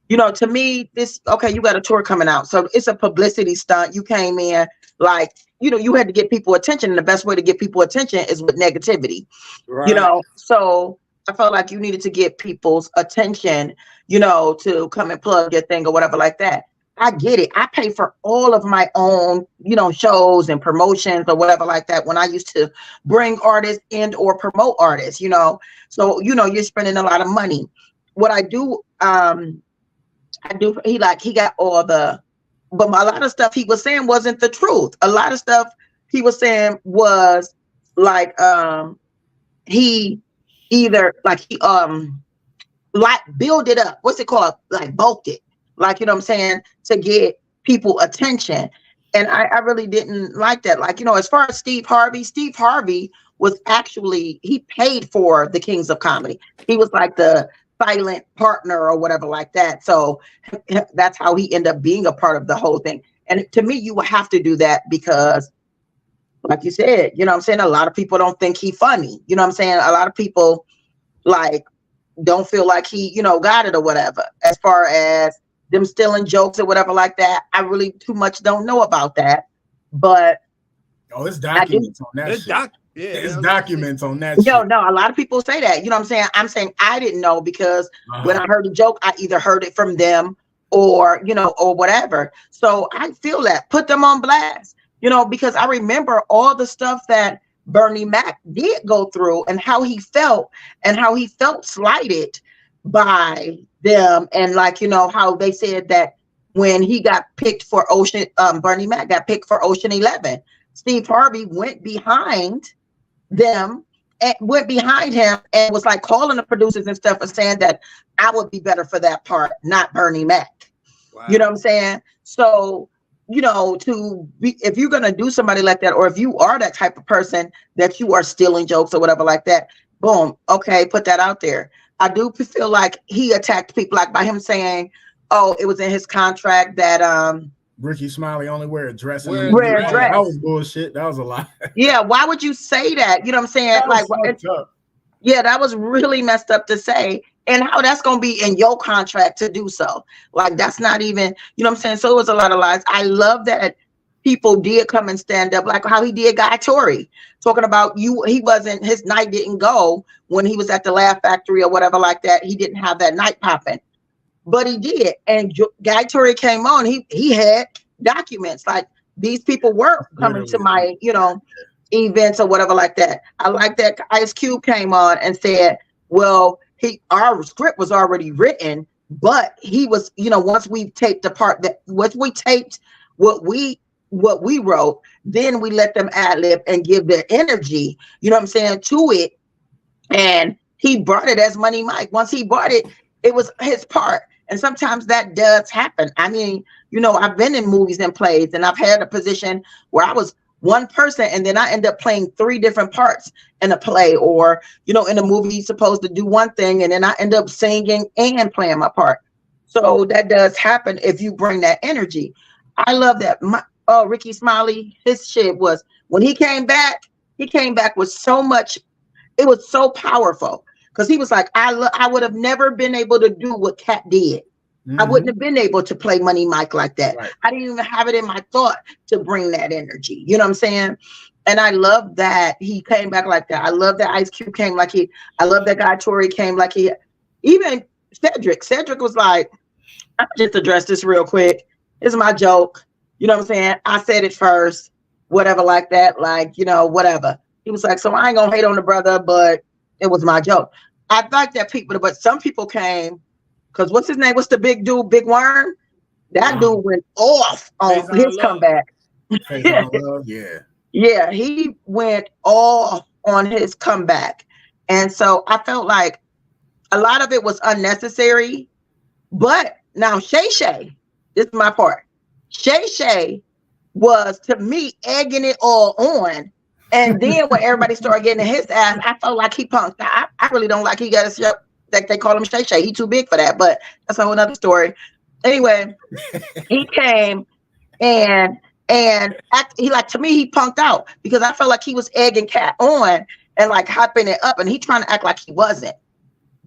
you know, to me, you got a tour coming out. So it's a publicity stunt. You came in like, you know, you had to get people attention. And the best way to get people attention is with negativity, right. You know? So I felt like you needed to get people's attention, you know, to come and plug your thing or whatever like that. I get it. I pay for all of my own, you know, shows and promotions or whatever like that when I used to bring artists and or promote artists, you know. So, you know, you're spending a lot of money. What I do, he got all the, but a lot of stuff he was saying wasn't the truth. A lot of stuff he was saying was like, he either like like build it up. What's it called? Like bulk it. Like, you know what I'm saying? To get people attention. And I really didn't like that. Like, you know, as far as Steve Harvey was actually, he paid for the Kings of Comedy. He was like the silent partner or whatever like that. So that's how he ended up being a part of the whole thing. And to me, you will have to do that because, like you said, you know what I'm saying? A lot of people don't think he funny. You know what I'm saying? A lot of people like don't feel like he, you know, got it or whatever. As far as them stealing jokes or whatever like that, I really too much don't know about that. But it's documents on that. It's documents on that. No, a lot of people say that. You know what I'm saying? I'm saying I didn't know because when I heard the joke, I either heard it from them or, you know, or whatever. So I feel that. Put them on blast, you know, because I remember all the stuff that Bernie Mac did go through and how he felt slighted by them. And like, you know, how they said that when he got picked for Bernie Mac got picked for Ocean 11, Steve Harvey went behind them and went behind him and was like calling the producers and stuff and saying that I would be better for that part, not Bernie Mac. Wow. You know what I'm saying? So, you know, if you're going to do somebody like that, or if you are that type of person that you are stealing jokes or whatever like that, boom, okay, put that out there. I do feel like he attacked people, like by him saying, oh, it was in his contract that Ricky Smiley only wear a dress. Wear a dress. That was bullshit. That was a lie. Yeah, why would you say that? You know what I'm saying? Like, yeah, that was really messed up to say. And how that's going to be in your contract to do so. Like, that's not even, you know what I'm saying? So it was a lot of lies. I love that people did come and stand up, like how he did Guy Torrey, talking about his night didn't go when he was at the Laugh Factory or whatever like that. He didn't have that night popping, but he did. And Guy Torrey came on, he had documents, like these people were coming to my, you know, events or whatever like that. I like that Ice Cube came on and said, well, our script was already written, but he was, you know, once we taped what we wrote, then we let them ad-lib and give their energy, you know what I'm saying, to it. And he brought it as Money Mike. Once he brought it, it was his part. And sometimes that does happen. I mean, you know, I've been in movies and plays, and I've had a position where I was one person and then I end up playing 3 different parts in a play, or, you know, in a movie you're supposed to do one thing and then I end up singing and playing my part. So that does happen if you bring that energy. I love that. Ricky Smiley, his shit was, when he came back with so much, it was so powerful, because he was like, I would have never been able to do what Cat did. I wouldn't have been able to play Money Mike like that. Right. I didn't even have it in my thought to bring that energy. You know what I'm saying? And I love that he came back like that. I love that Ice Cube came like I love that Guy Torrey came like even Cedric was like, I'll just address this real quick. This is my joke. You know what I'm saying? I said it first, whatever like that, like, you know, whatever. He was like, so I ain't gonna hate on the brother, but it was my joke. I like that but some people came, because what's his name? What's the big dude, Big Worm? That dude went off on his comeback. Yeah, he went off on his comeback. And so I felt like a lot of it was unnecessary. But now Shay, this is my part. Shay was, to me, egging it all on. And then when everybody started getting in his ass, I felt like he punked. I really don't like he got a shit. Like they call him Shay. He too big for that, but that's a whole nother story. Anyway, he came and he, like, to me, he punked out because I felt like he was egging Cat on and like hyping it up, and he trying to act like he wasn't,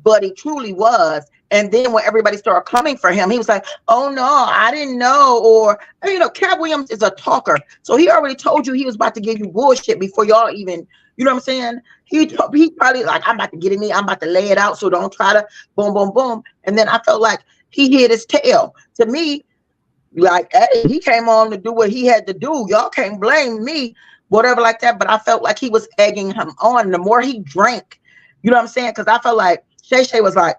but he truly was. And then when everybody started coming for him, he was like, oh no, I didn't know. Or, you know, Cat Williams is a talker, so he already told you he was about to give you bullshit before y'all even, you know what I'm saying? He probably like, I'm about to get in there, I'm about to lay it out, so don't try to boom, boom, boom. And then I felt like he hit his tail. To me, like, hey, he came on to do what he had to do. Y'all can't blame me, whatever like that. But I felt like he was egging him on. The more he drank, you know what I'm saying? Because I felt like Shay was like,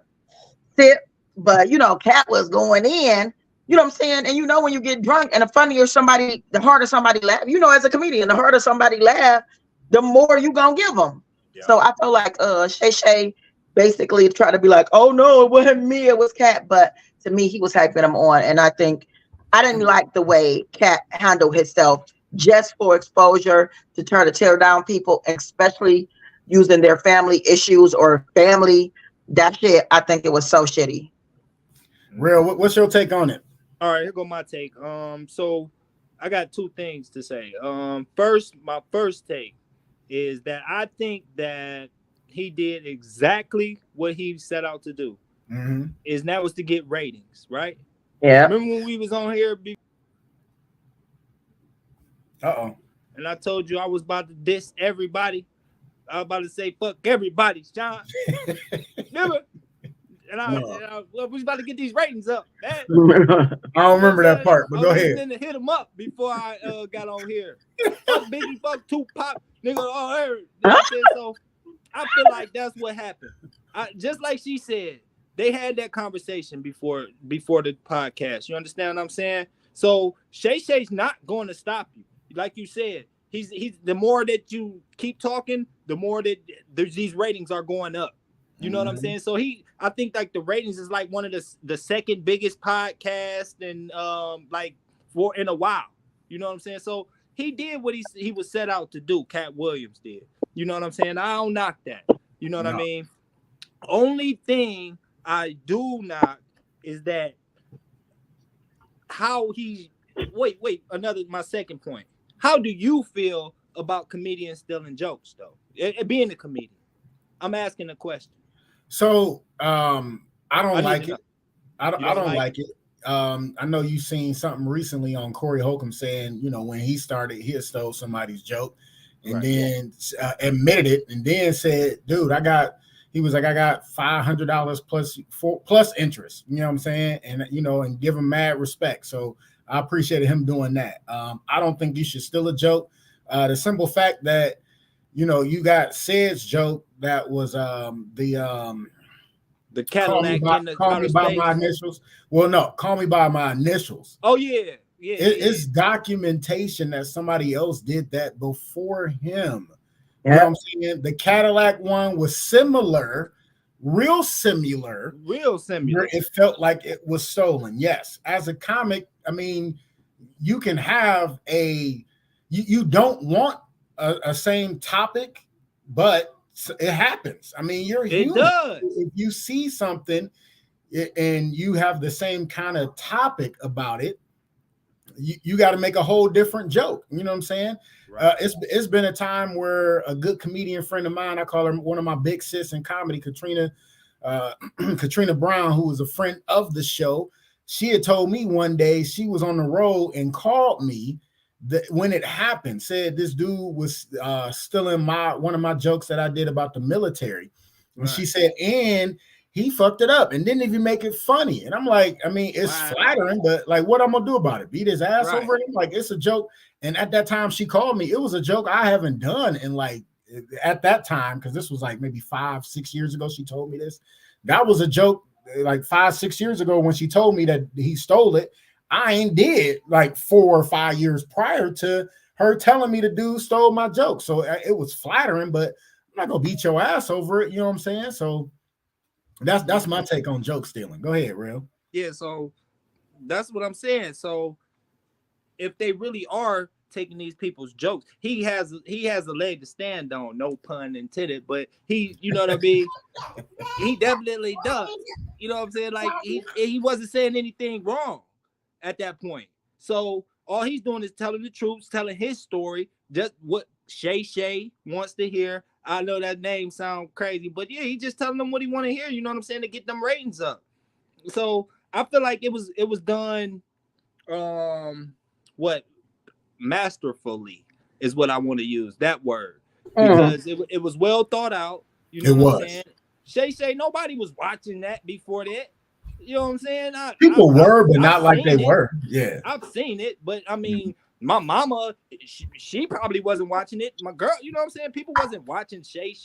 sit, but, you know, Cat was going in, you know what I'm saying? And you know, when you get drunk and the harder somebody laugh, you know, as a comedian, the harder somebody laugh, the more you gonna give them. Yeah. So I feel like Shay basically try to be like, oh no, it wasn't me, it was Cat. But to me, he was hyping him on. And I think I didn't like the way Cat handled himself just for exposure to try to tear down people, especially using their family issues or family. That shit, I think it was so shitty. Real, what's your take on it? All right, here go my take. So I got two things to say. First, my first take is that I think that he did exactly what he set out to do. Mm-hmm. Is that was to get ratings, right? Yeah. Remember when we was on here? Uh-oh. And I told you I was about to diss everybody. I was about to say fuck everybody, Sean. Remember? And I was about to get these ratings up, man. I don't remember that part, but go ahead. I was to hit them up before I got on here. Fuck Biggie, fuck Tupac, nigga. Oh, you know what I'm saying? So I feel like that's what happened. Just like she said, they had that conversation before the podcast. You understand what I'm saying? So Shay Shay's not going to stop you. Like you said, he's the more that you keep talking, the more that these ratings are going up. You know what I'm saying? So I think like the ratings is like one of the second biggest podcast and like for in a while. You know what I'm saying? So he did what he was set out to do. Cat Williams did. You know what I'm saying? I don't knock that. You know what I mean? Only thing I do knock is that how he my second point. How do you feel about comedians stealing jokes though? Being a comedian. I'm asking a question. So I don't like it. I don't like it. I know you've seen something recently on Corey Holcomb saying, you know, when he started, he had stole somebody's joke and then admitted it and then said, dude, I got $500 plus interest. You know what I'm saying? And, you know, and give him mad respect. So I appreciated him doing that. I don't think you should steal a joke. The simple fact that, you know, you got Sid's joke that was the Cadillac call me by my initials. Well, no, call me by my initials. Oh yeah. It's documentation that somebody else did that before him. Yeah. You know what I'm saying? The Cadillac one was similar, real similar. It felt like it was stolen. Yes. As a comic, I mean, you can have you don't want a same topic, but it happens. I mean, you're human. It does. If you see something and you have the same kind of topic about it, you got to make a whole different joke. You know what I'm saying? Right. It's been a time where a good comedian friend of mine, I call her one of my big sis in comedy, Katrina Brown, who was a friend of the show. She had told me one day she was on the road and called me when it happened, said this dude was stealing one of my jokes that I did about the military. And she said, and he fucked it up and didn't even make it funny. And I'm like, I mean, it's flattering, but like, what I'm gonna do about it? Beat his ass over him? Like, it's a joke. And at that time she called me, it was a joke I haven't done in like, at that time, because this was like maybe 5-6 years ago, she told me this. That was a joke like 5-6 years ago when she told me that he stole it. I ain't did like 4 or 5 years prior to her telling me the dude stole my joke. So it was flattering, but I'm not gonna beat your ass over it. You know what I'm saying? So that's my take on joke stealing. Go ahead, Real. Yeah, so that's what I'm saying. So if they really are taking these people's jokes, he has a leg to stand on, no pun intended, but he, you know what I mean? He definitely does. You know what I'm saying? Like he wasn't saying anything wrong at that point. So all he's doing is telling the truth, telling his story, just what Shay wants to hear. I know that name sounds crazy, but yeah, he's just telling them what he want to hear, you know what I'm saying, to get them ratings up. So I feel like it was done masterfully is what I want to use, that word, because it was well thought out. You know what I'm saying? Shay, nobody was watching that before that. You know what I'm saying? People were, but not like they were. Yeah, I've seen it, but I mean, my mama, she probably wasn't watching it. My girl, you know what I'm saying? People wasn't watching Shay.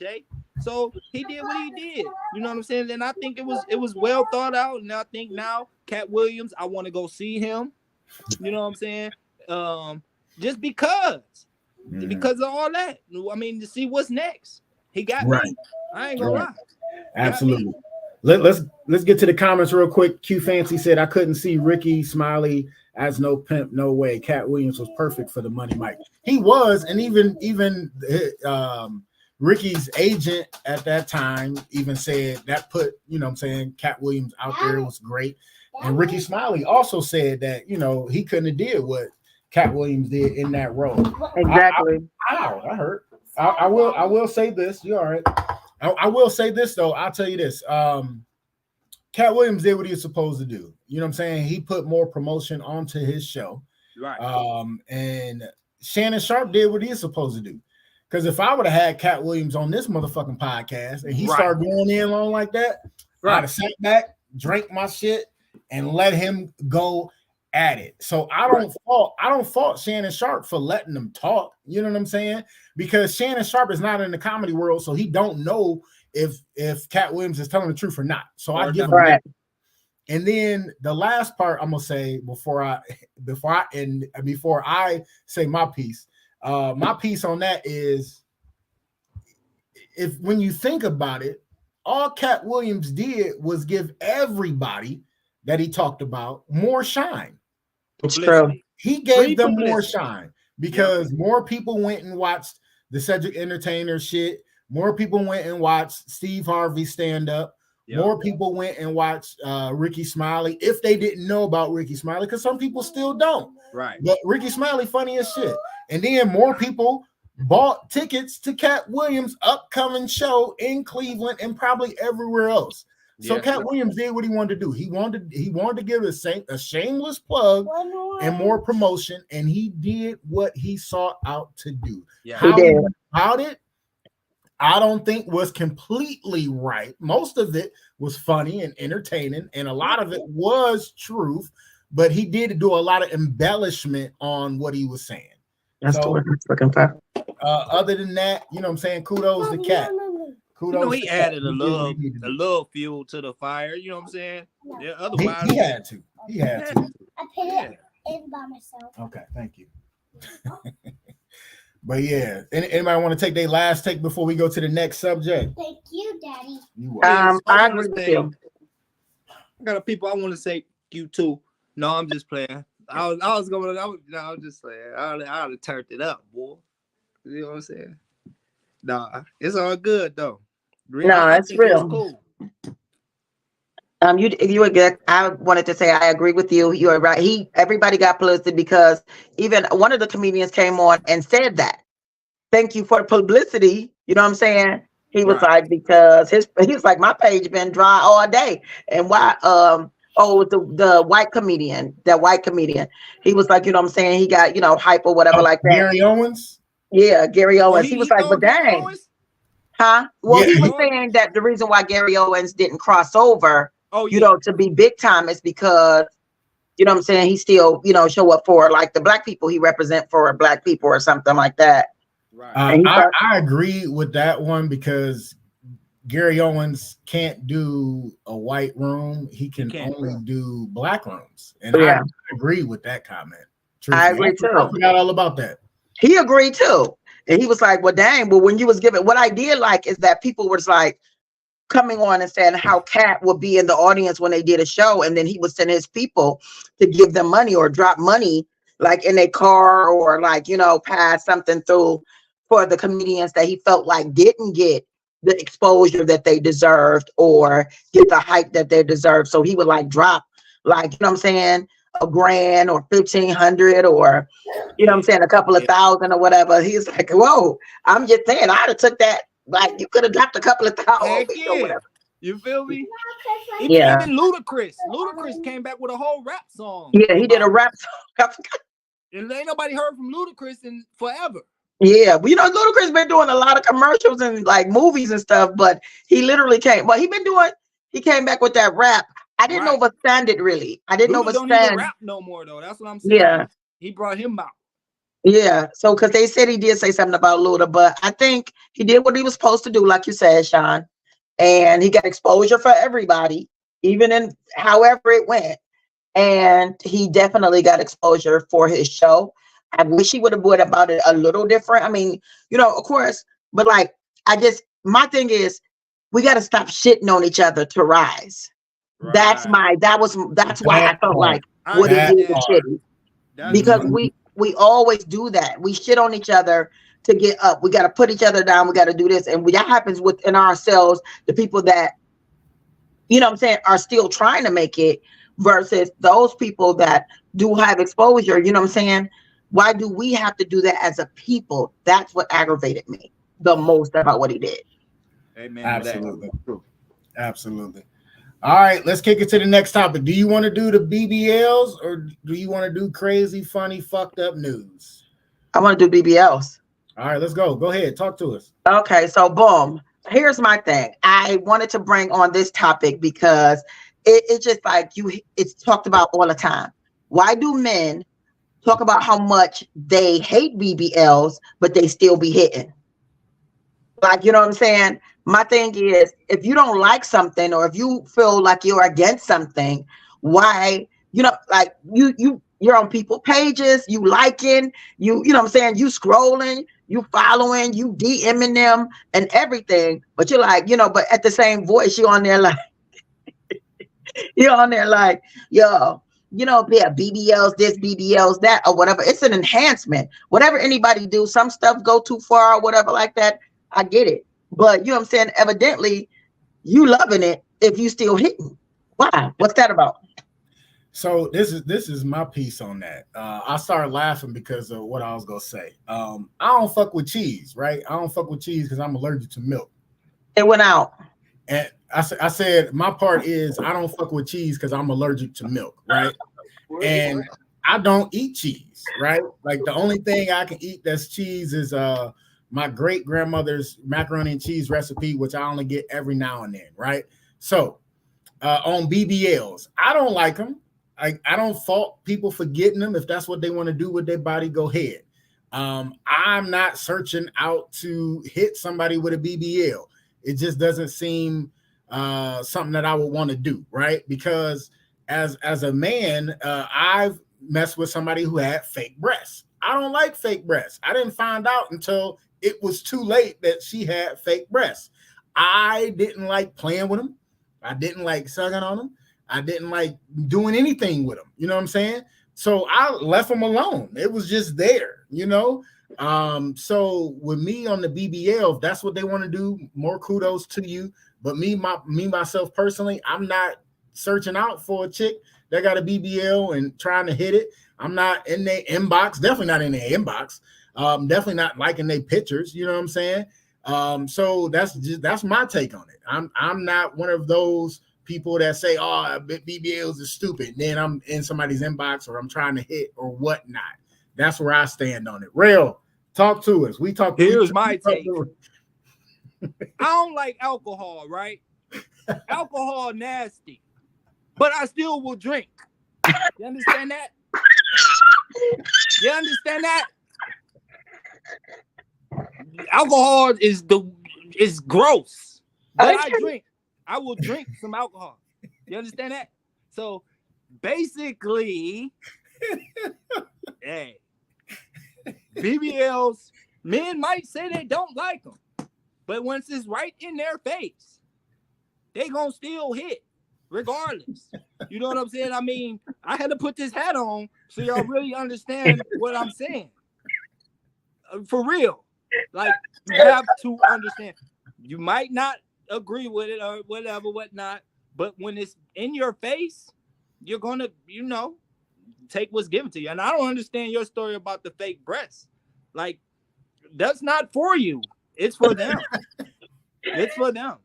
So he did what he did. You know what I'm saying? And I think it was well thought out. And I think now Cat Williams, I want to go see him. You know what I'm saying? Just because of all that. I mean, to see what's next. He got me. I ain't gonna lie. Absolutely. Let's get to the comments real quick. Q Fancy said, I couldn't see Ricky Smiley as no pimp, no way. Cat Williams was perfect for the money, Mike. He was, and even Ricky's agent at that time even said that put, you know what I'm saying, Cat Williams out there was great. And Ricky Smiley also said that, you know, he couldn't have did what Cat Williams did in that role. Exactly. I heard. I will say this. You all right? I will say this though. I'll tell you this. Cat Williams did what he was supposed to do. You know what I'm saying? He put more promotion onto his show. Right. And Shannon Sharp did what he was supposed to do. Because if I would have had Cat Williams on this motherfucking podcast and he started going in on like that, I'd have sat back, drank my shit, and let him go at it. So I don't fault Shannon Sharp for letting them talk. You know what I'm saying? Because Shannon Sharp is not in the comedy world, so he don't know if Cat Williams is telling the truth or not. So I give him that. And then the last part I'm gonna say before I say my piece. My piece on that is, when you think about it, all Cat Williams did was give everybody that he talked about more shine. It's true. He gave them more shine because more people went and watched the Cedric Entertainer shit. More people went and watched Steve Harvey stand up. More people went and watched Ricky Smiley if they didn't know about Ricky Smiley, because some people still don't. Right. But Ricky Smiley funny as shit. And then more people bought tickets to Cat Williams' upcoming show in Cleveland and probably everywhere else. So Cat Williams did what he wanted to do. He wanted to give a shameless plug and more promotion, and he did what he sought out to do. How he went about it, I don't think was completely right. Most of it was funny and entertaining, and a lot of it was truth, but he did do a lot of embellishment on what he was saying. That's the word I'm looking for. Other than that, you know what I'm saying? Kudos to Cat. Kudos. You know, he added a little fuel to the fire. You know what I'm saying? Yeah. Otherwise, he had to. He had to. I put it in by myself. Okay, thank you. But yeah, anybody want to take their last take before we go to the next subject? Thank you, Daddy. I agree with you. I got people I want to say you too. No, I'm just playing. I was just saying. I would have turned it up, boy. You know what I'm saying? Nah, it's all good though. It's real. Cool. You were good. I wanted to say I agree with you. You are right. Everybody got publicity because even one of the comedians came on and said that. Thank you for the publicity. You know what I'm saying? He was like, because he was like, my page been dry all day. And why? The white comedian, that white comedian. He was like, you know what I'm saying? He got, hype or whatever like that. Gary Owens? Yeah, Gary Owens. He was like, but dang. Huh? Well, he was saying that the reason why Gary Owens didn't cross over, to be big time is because, you know what I'm saying, he still, show up for like the black people he represent for black people or something like that. Right. I agree with that one because Gary Owens can't do a white room. He can only do black rooms. And I agree with that comment. Truthfully. I agree too. I forgot all about that. He agreed too. And he was like, well, dang, well, when you was giving, what I did like is that people was like coming on and saying how Cat would be in the audience when they did a show. And then he would send his people to give them money or drop money, like in a car or like, pass something through for the comedians that he felt like didn't get the exposure that they deserved or get the hype that they deserved. So he would like drop like, you know what I'm saying, $1,000 or $1,500 or, you know what I'm saying, a couple of thousand or whatever. He's like, whoa, I'm just saying, I'd have took that. Like you could have dropped a couple of thousand or whatever. You feel me? Even Ludacris came back with a whole rap song. Yeah, he did a rap song. And ain't nobody heard from Ludacris in forever. Yeah, well, Ludacris been doing a lot of commercials and like movies and stuff, but he literally came. But he came back with that rap. I didn't understand it really. I didn't understand. Don't even rap no more though. That's what I'm saying. Yeah, he brought him out. Yeah, so because they said he did say something about Luda, but I think he did what he was supposed to do, like you said, Sean, and he got exposure for everybody, even in however it went, and he definitely got exposure for his show. I wish he would have went about it a little different. I mean, of course, but like, my thing is, we got to stop shitting on each other to rise. Right. That's why I felt like I what he get did that. was shitty. That's Because what- we always do that. We shit on each other to get up. We got to put each other down. We got to do this. And that happens within ourselves, the people that, you know what I'm saying, are still trying to make it versus those people that do have exposure. You know what I'm saying? Why do we have to do that as a people? That's what aggravated me the most about what he did. Amen. Absolutely. Absolutely. All right, let's kick it to the next topic. Do you want to do the BBLs or do you want to do crazy, funny, fucked up news? I want to do BBLs. All right, let's go. Go ahead. Talk to us. Okay, so boom. Here's my thing. I wanted to bring on this topic because it's just like it's talked about all the time. Why do men talk about how much they hate BBLs, but they still be hitting? Like, you know what I'm saying? My thing is, if you don't like something or if you feel like you're against something, why, you know, like you're on people pages, you liking, you know what I'm saying? You scrolling, you following, you DMing them and everything, but you're like, you know, but at the same voice, you're on there like, yo, you know, yeah, BBLs, this, BBLs, that, or whatever. It's an enhancement. Whatever anybody do, some stuff go too far or whatever like that. I get it. But you know what I'm saying? Evidently, you loving it if you still hitting. Why? What's that about? So this is my piece on that. I started laughing because of what I was gonna say. I don't fuck with cheese, right? I don't fuck with cheese because I'm allergic to milk. It went out. And I said my part is I don't fuck with cheese because I'm allergic to milk, right? And I don't eat cheese, right? Like the only thing I can eat that's cheese is my great grandmother's macaroni and cheese recipe, which I only get every now and then, right? So on BBLs, I don't like them. I don't fault people for getting them. If that's what they want to do with their body, go ahead. I'm not searching out to hit somebody with a BBL. It just doesn't seem something that I would want to do, right? Because as a man, I've messed with somebody who had fake breasts. I don't like fake breasts. I didn't find out until it was too late that she had fake breasts. I didn't like playing with them. I didn't like sucking on them. I didn't like doing anything with them. You know what I'm saying? So I left them alone. It was just there, you know? So with me on the BBL, if that's what they want to do, more kudos to you. But myself personally, I'm not searching out for a chick that got a BBL and trying to hit it. I'm not in their inbox, definitely not in their inbox. Definitely not liking their pictures, you know what I'm saying? So that's my take on it. I'm not one of those people that say, oh, BBLs is stupid. Then I'm in somebody's inbox or I'm trying to hit or whatnot. That's where I stand on it. Real, talk to us. Here's my take. I don't like alcohol, right? Alcohol nasty, but I still will drink. You understand that? You understand that? Alcohol is gross, but I drink. I will drink some alcohol. You understand that? So basically, hey, BBLs, men might say they don't like them, but once it's right in their face, they gonna still hit regardless. You know what I'm saying? I mean, I had to put this hat on so y'all really understand what I'm saying. For real. Like, you have to understand. You might not agree with it or whatever, whatnot, but when it's in your face, you're gonna, you know, take what's given to you. And I don't understand your story about the fake breasts. Like, that's not for you. It's for them. It's for them.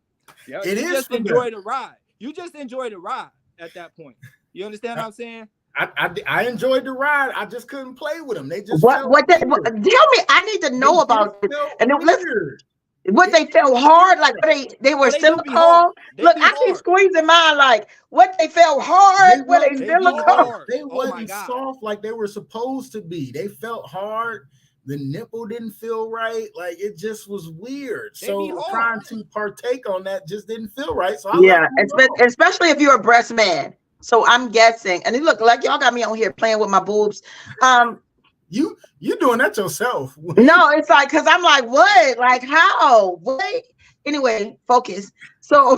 You just enjoy the ride. You just enjoy the ride at that point. You understand what I'm saying? I enjoyed the ride. I just couldn't play with them. They just tell me. I need to know about it. And then listen, what they felt hard, like they were silicone. Look, I keep squeezing mine. Like what they felt hard, what they silicone. They wasn't soft like they were supposed to be. They felt hard. The nipple didn't feel right. Like it just was weird. So trying to partake on that just didn't feel right. So especially if you're a breast man. So I'm guessing, and look, like y'all got me on here playing with my boobs. You doing that yourself? No, it's like because I'm like, what? Like how? What? anyway, focus. So,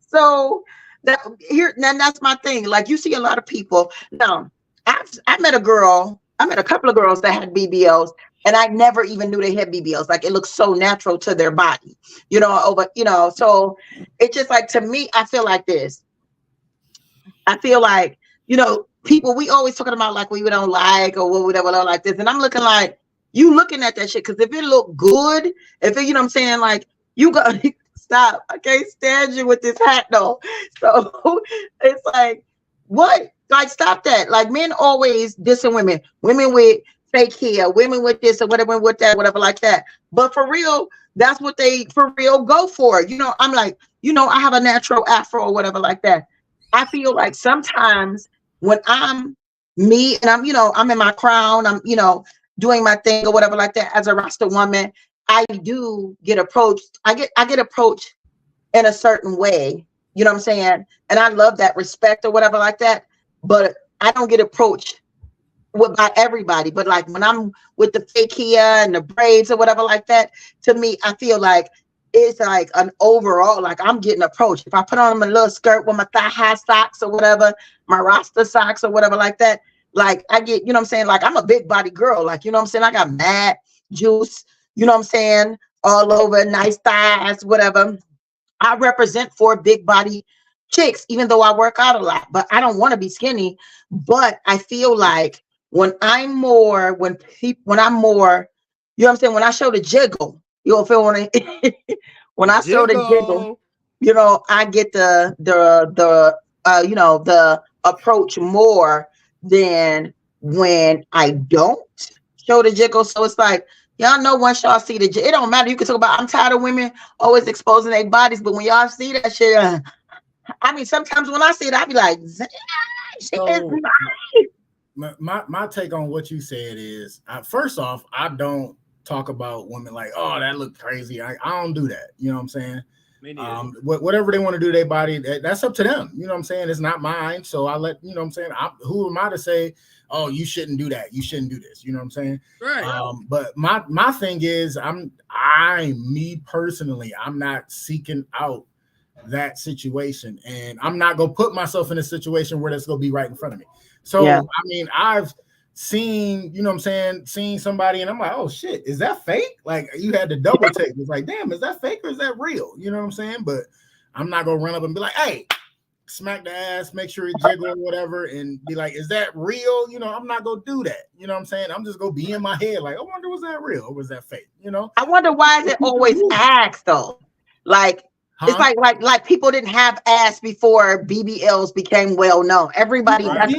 so that here now that's my thing. Like you see a lot of people now. I met a girl. I met a couple of girls that had BBLs, and I never even knew they had BBLs. Like it looks so natural to their body, So it's just like to me, I feel like this. I feel like people. We always talking about like we don't like or whatever like this, and I'm looking like you looking at that shit because if it look good, if it, what I'm saying, like you got stop. I can't stand you with this hat though. So it's like what? Like stop that. Like men always dissing women. Women with fake hair, women with this or whatever with that, whatever like that. But for real, that's what they for real go for. I'm like, I have a natural afro or whatever like that. I feel like sometimes when I'm me and I'm in my crown, I'm, doing my thing or whatever like that as a Rasta woman, I do get approached. I get approached in a certain way, you know what I'm saying? And I love that respect or whatever like that. But I don't get approached by everybody. But like when I'm with the fake hair and the braids or whatever like that, to me, I feel like it's like an overall, like I'm getting approached. If I put on my little skirt with my thigh high socks or whatever, my Rasta socks or whatever like that, like I get, what I'm saying? Like I'm a big body girl, like, what I'm saying? I got mad juice, what I'm saying? All over, nice thighs, whatever. I represent for big body chicks, even though I work out a lot, but I don't want to be skinny. But I feel like when I'm more, when I'm more, what I'm saying? When I show the jiggle, you'll feel when I show the jiggle, I get the approach more than when I don't show the jiggle. So it's like, y'all know once y'all see the jiggle, it don't matter. You can talk about I'm tired of women always exposing their bodies, but when y'all see that shit, I mean, sometimes when I see it, I be like, so, my take on what you said is, first off, I don't talk about women like, oh, that look crazy. I don't do that. You know what I'm saying? Whatever they want to do to their body, that's up to them. You know what I'm saying? It's not mine. So I let, what I'm saying? Who am I to say, oh, you shouldn't do that. You shouldn't do this. You know what I'm saying? Right. But my thing is, me personally, I'm not seeking out that situation, and I'm not gonna put myself in a situation where that's gonna be right in front of me. So yeah. I mean, I've seen, what I'm saying, seen somebody and I'm like, oh shit, is that fake? Like you had to double take. It's like, damn, is that fake or is that real? You know what I'm saying? But I'm not gonna run up and be like, hey, smack the ass, make sure it jiggle or whatever, and be like, is that real? I'm not gonna do that. You know what I'm saying? I'm just gonna be in my head like, I wonder, was that real or was that fake? I wonder why is it always asked though? Like it's like people didn't have ass before BBLs became well known. Everybody had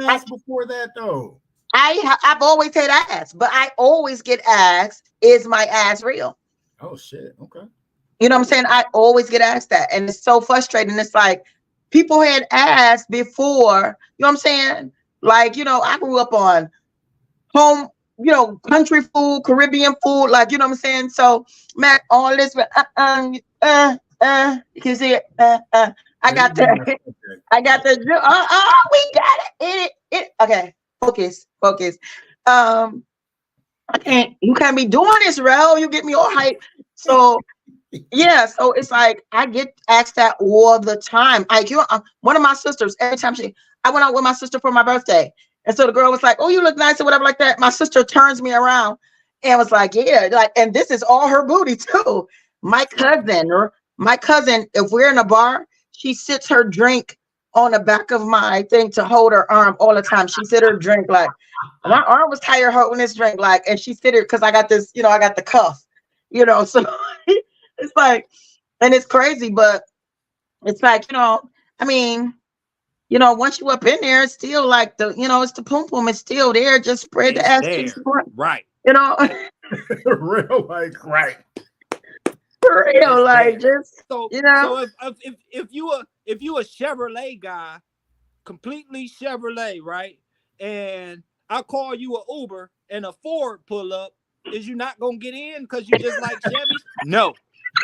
ass before that though. I've always had ass, but I always get asked, is my ass real? Oh shit. Okay. You know what I'm saying? I always get asked that. And it's so frustrating. It's like people had ass before, you know what I'm saying? Like, I grew up on home, country food, Caribbean food, like, you know what I'm saying? So, man, all this, you can see it. I got the, we got it. Okay. Focus. You can't be doing this, Rel. You get me all hype. So yeah, so it's like I get asked that all the time. Like one of my sisters, every time I went out with my sister for my birthday, and so the girl was like, "Oh, you look nice" or whatever like that. My sister turns me around and was like, "Yeah," like, and this is all her booty too. My cousin, if we're in a bar, she sits her drink on the back of my thing to hold her arm all the time. She sit her drink like my arm was tired holding this drink like, and she sit her because I got this, I got the cuff, so it's like, and it's crazy, but it's like, I mean, once you up in there, it's still like it's the poom poom, it's still there, just spread the ass cheeks, right? Real like right. For real, like just so if you a Chevrolet guy, completely Chevrolet, right? And I call you an Uber and a Ford pull up, is you not gonna get in because you just like Chevys? No,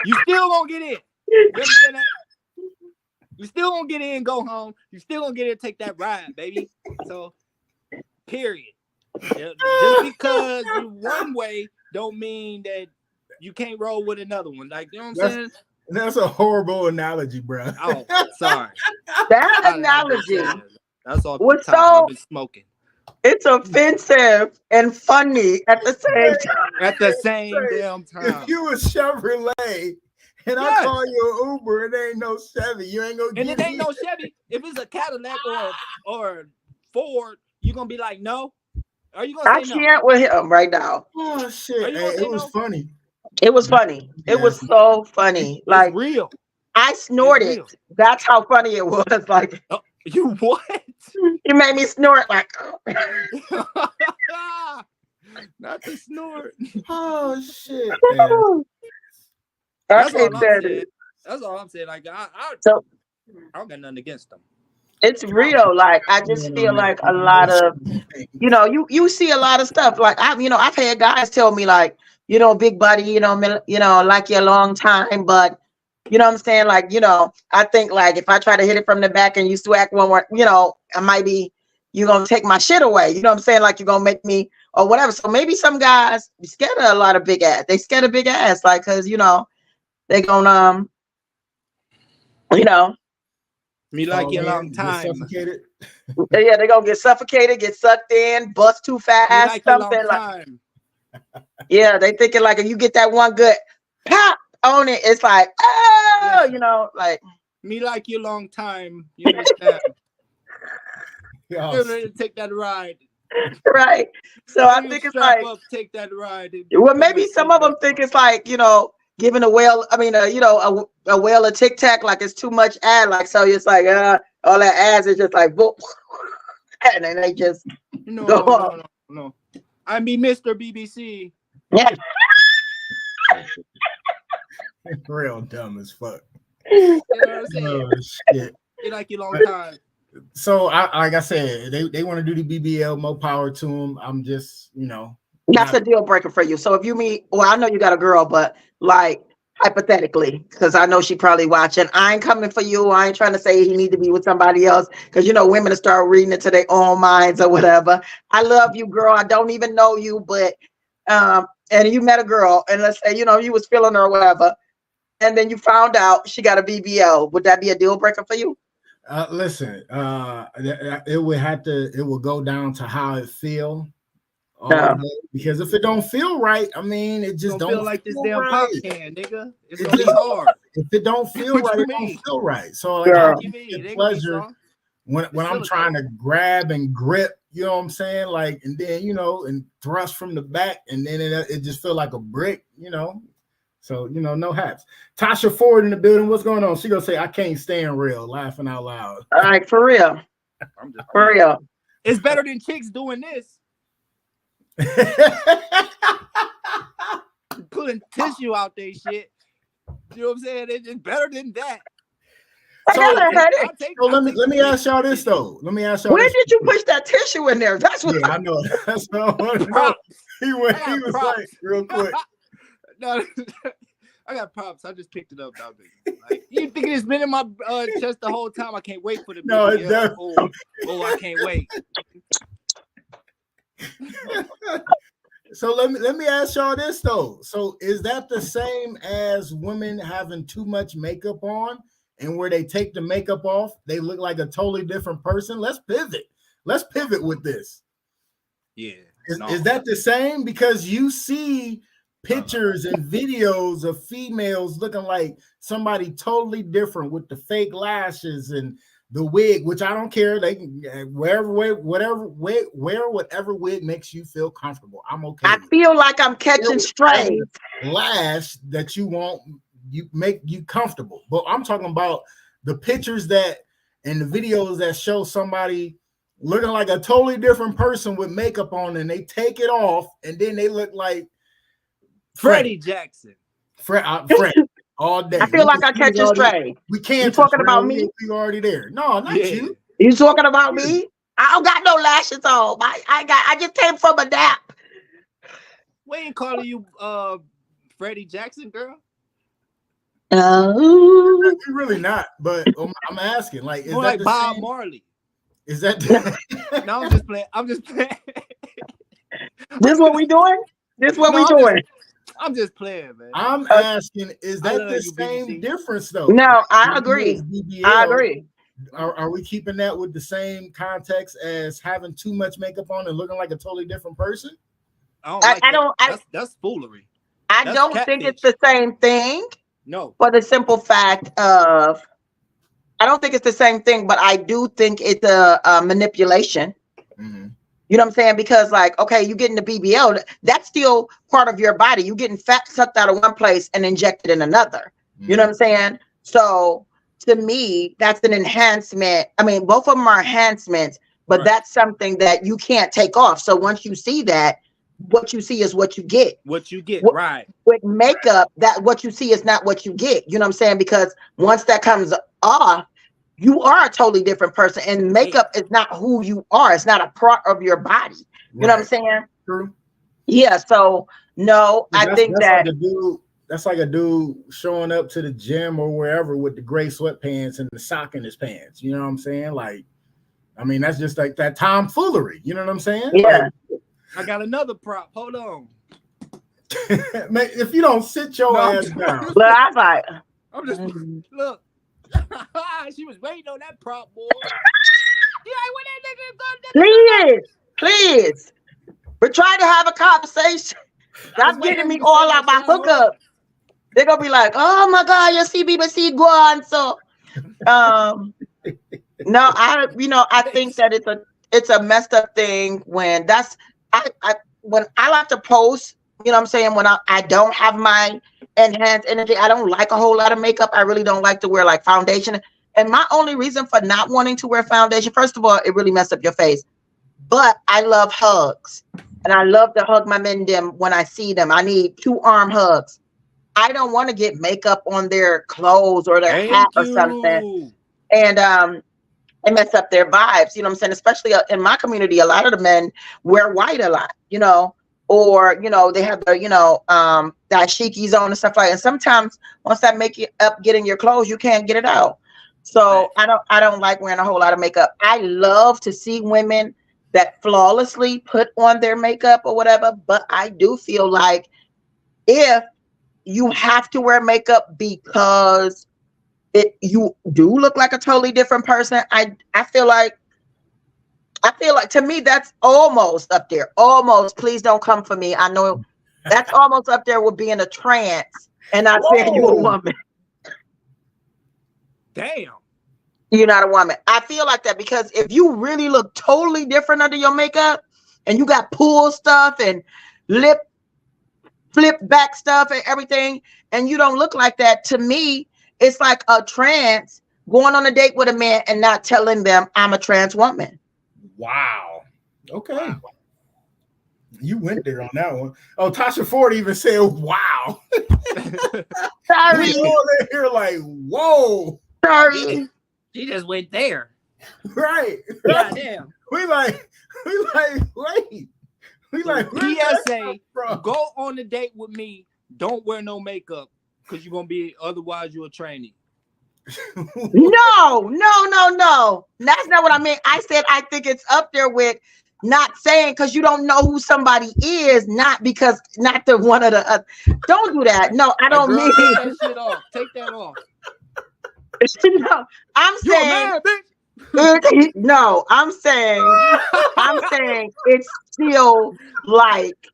you still gonna get in. You understand that? You still gonna get in, go home. You still gonna get in, take that ride, baby. So, period. Just because you one way don't mean that you can't roll with another one. Like, you know what I'm saying? That's a horrible analogy, bro. Oh, sorry. That analogy That's all. was Top. so. I've been smoking It's offensive and funny at the same time. at the same damn time. If you a Chevrolet and I call you an Uber, it ain't no Chevy. You ain't gonna And get it ain't no Chevy. If it's a Cadillac or Ford, you gonna be like, no? Are you gonna I say no? can't with him right now. Oh shit! Are you Hey, gonna say it was no? funny. It was funny. It was so funny. Like It's real. I snorted. real. That's how funny it was. Like Oh, you what? you made me snort. Like Not the snort. Oh shit! Man. That's all okay, I'm said saying. it. That's all I'm saying. Like I So don't got nothing against them. it's real. Like I just feel like a lot of, you see a lot of stuff. Like I've had guys tell me like, big buddy, like you a long time, but you know what I'm saying? Like, I think like if I try to hit it from the back and you swag one more, I might be, you're gonna take my shit away. You know what I'm saying? Like you're gonna make me or whatever. So maybe some guys be scared of a lot of big ass. They scared of big ass, like cause they gonna Me like you a long Get time. suffocated. yeah, they're gonna get suffocated, get sucked in, bust too Me fast, like you a long something like time. yeah, they thinking like if you get that one good pop on it, it's like, oh, like Me like you a long time. You understand? Yeah, You're ready to take that ride. right. So I think it's Strap like up, take that ride. well, maybe some of them think it's like, giving a whale, a whale a tic tac, like it's too much ad, like so it's like all that ads is just like boop, and then they just No. I mean, Mr. BBC. yeah. Real dumb as fuck. You know what I'm saying? Oh shit! You like you long time. So like I said, they want to do the BBL. More power to them. I'm just That's a deal breaker for you. So if you meet, well, I know you got a girl, but like hypothetically, because I know she probably watching. I ain't coming for you. I ain't trying to say he need to be with somebody else because women will start reading into their own minds or whatever. I love you, girl. I don't even know you, but and you met a girl, and let's say you was feeling her or whatever, and then you found out she got a BBL. Would that be a deal breaker for you? Listen, it would go down to how it feel. Because if it don't feel right, I mean, it just don't feel like this damn right. pop can, nigga. It's gonna be hard. If it don't feel What right, you it don't mean? feel right. So like, I get pleasure when I'm silicone. trying to grab and grip. You know what I'm saying? Like, and then and thrust from the back, and then it just feel like a brick. So no haps. Tasha Ford in the building. What's going on? She gonna say, "I can't stand real." Laughing out loud. All right, for real. For real. It's better than chicks doing this. Pulling tissue out they shit. You know what I'm saying? It's better than that. So let me ask y'all this though. Where did you push that tissue in there? That's what I know. That's what I want to know. He was like real quick. No, I got props. I just picked it up. Like, you think it's been in my chest the whole time? I can't wait for the no, BBL. Oh, I can't wait. So let me ask y'all this though. So is that the same as women having too much makeup on, and where they take the makeup off, they look like a totally different person? Let's pivot with this. Yeah. Is that the same? Because you see pictures and videos of females looking like somebody totally different with the fake lashes and the wig, which I don't care. They can wear whatever wig makes you feel comfortable. I'm okay. I feel like I'm catching strays. Lash that you want, you make you comfortable. But I'm talking about the pictures and the videos that show somebody looking like a totally different person with makeup on, and they take it off, and then they look like Freddie Jackson. Fred all day. I feel like I catch a stray. We can't. You talking about me? You already there? No, not you. You talking about me? I don't got no lashes on. I just came from a nap. We ain't calling you Freddie Jackson, girl. You're really not. But I'm asking, like, is more that like the Bob same? Marley? Is that? No, I'm just playing. This what we doing? This what we doing? I'm just playing, man. I'm asking, is I that love the you, same BBC. difference though? No, I Like, agree. BBL, I agree. Are we keeping that with the same context as having too much makeup on and looking like a totally different person? That's foolery. I That's don't think it's catfish. the same thing. No. For the simple fact of, I don't think it's the same thing, but I do think it's a manipulation. Mm-hmm. You know what I'm saying? Because like, okay, you getting the BBL, that's still part of your body. You getting fat sucked out of one place and injected in another. Mm-hmm. You know what I'm saying? So to me, that's an enhancement. I mean, both of them are enhancements, but that's something that you can't take off. So once you see that, what you see is what you get. What you get, right? With makeup, that what you see is not what you get. You know what I'm saying? Because once that comes off, you are a totally different person, and makeup is not who you are. It's not a part of your body. You know what I'm saying? True. Yeah. So no, I think that's like a dude showing up to the gym or wherever with the gray sweatpants and the sock in his pants. You know what I'm saying? Like, I mean, that's just like that tomfoolery. You know what I'm saying? Yeah. Like, I got another prop. Hold on. Man, if you don't sit your ass down. Look, I'm like, I'm just look. She was waiting on that prop, boy. Please. We're trying to have a conversation. Stop getting me all out my hookup. They're gonna be like, "Oh my God, you see BBC go on." So, no, I think that it's a messed up thing when when I like to post. You know what I'm saying? When I don't have my enhanced energy, I don't like a whole lot of makeup. I really don't like to wear like foundation. And my only reason for not wanting to wear foundation, first of all, it really messed up your face. But I love hugs. And I love to hug my men them when I see them. I need 2-arm hugs. I don't want to get makeup on their clothes or their hat or something. And it mess up their vibes. You know what I'm saying? Especially in my community, a lot of the men wear white a lot, or they have the dashikis on and stuff like that. And sometimes once that makeup get in your clothes, you can't get it out. So I don't like wearing a whole lot of makeup. I love to see women that flawlessly put on their makeup or whatever, but I do feel like if you have to wear makeup because you do look like a totally different person, I feel like to me that's almost up there. Almost, please don't come for me. I know that's almost up there with being a trans and not saying you're a woman. Damn. You're not a woman. I feel like that because if you really look totally different under your makeup and you got pull stuff and lip flip back stuff and everything, and you don't look like that, to me, it's like a trans going on a date with a man and not telling them I'm a trans woman. Wow. Okay. You went there on that one. Oh, Tasha Ford even said, wow. Sorry. We all in here like, whoa. Sorry. She just went there. Right. God damn. We like, wait. We like, PSA, go on a date with me. Don't wear no makeup because you're going to be, otherwise you're a trainee. No. That's not what I mean. I said I think it's up there with not saying because you don't know who somebody is, not because not the one of the other. Don't do that. No, I don't mean take that shit off. Take that off. No, I'm saying no, I'm saying it's still like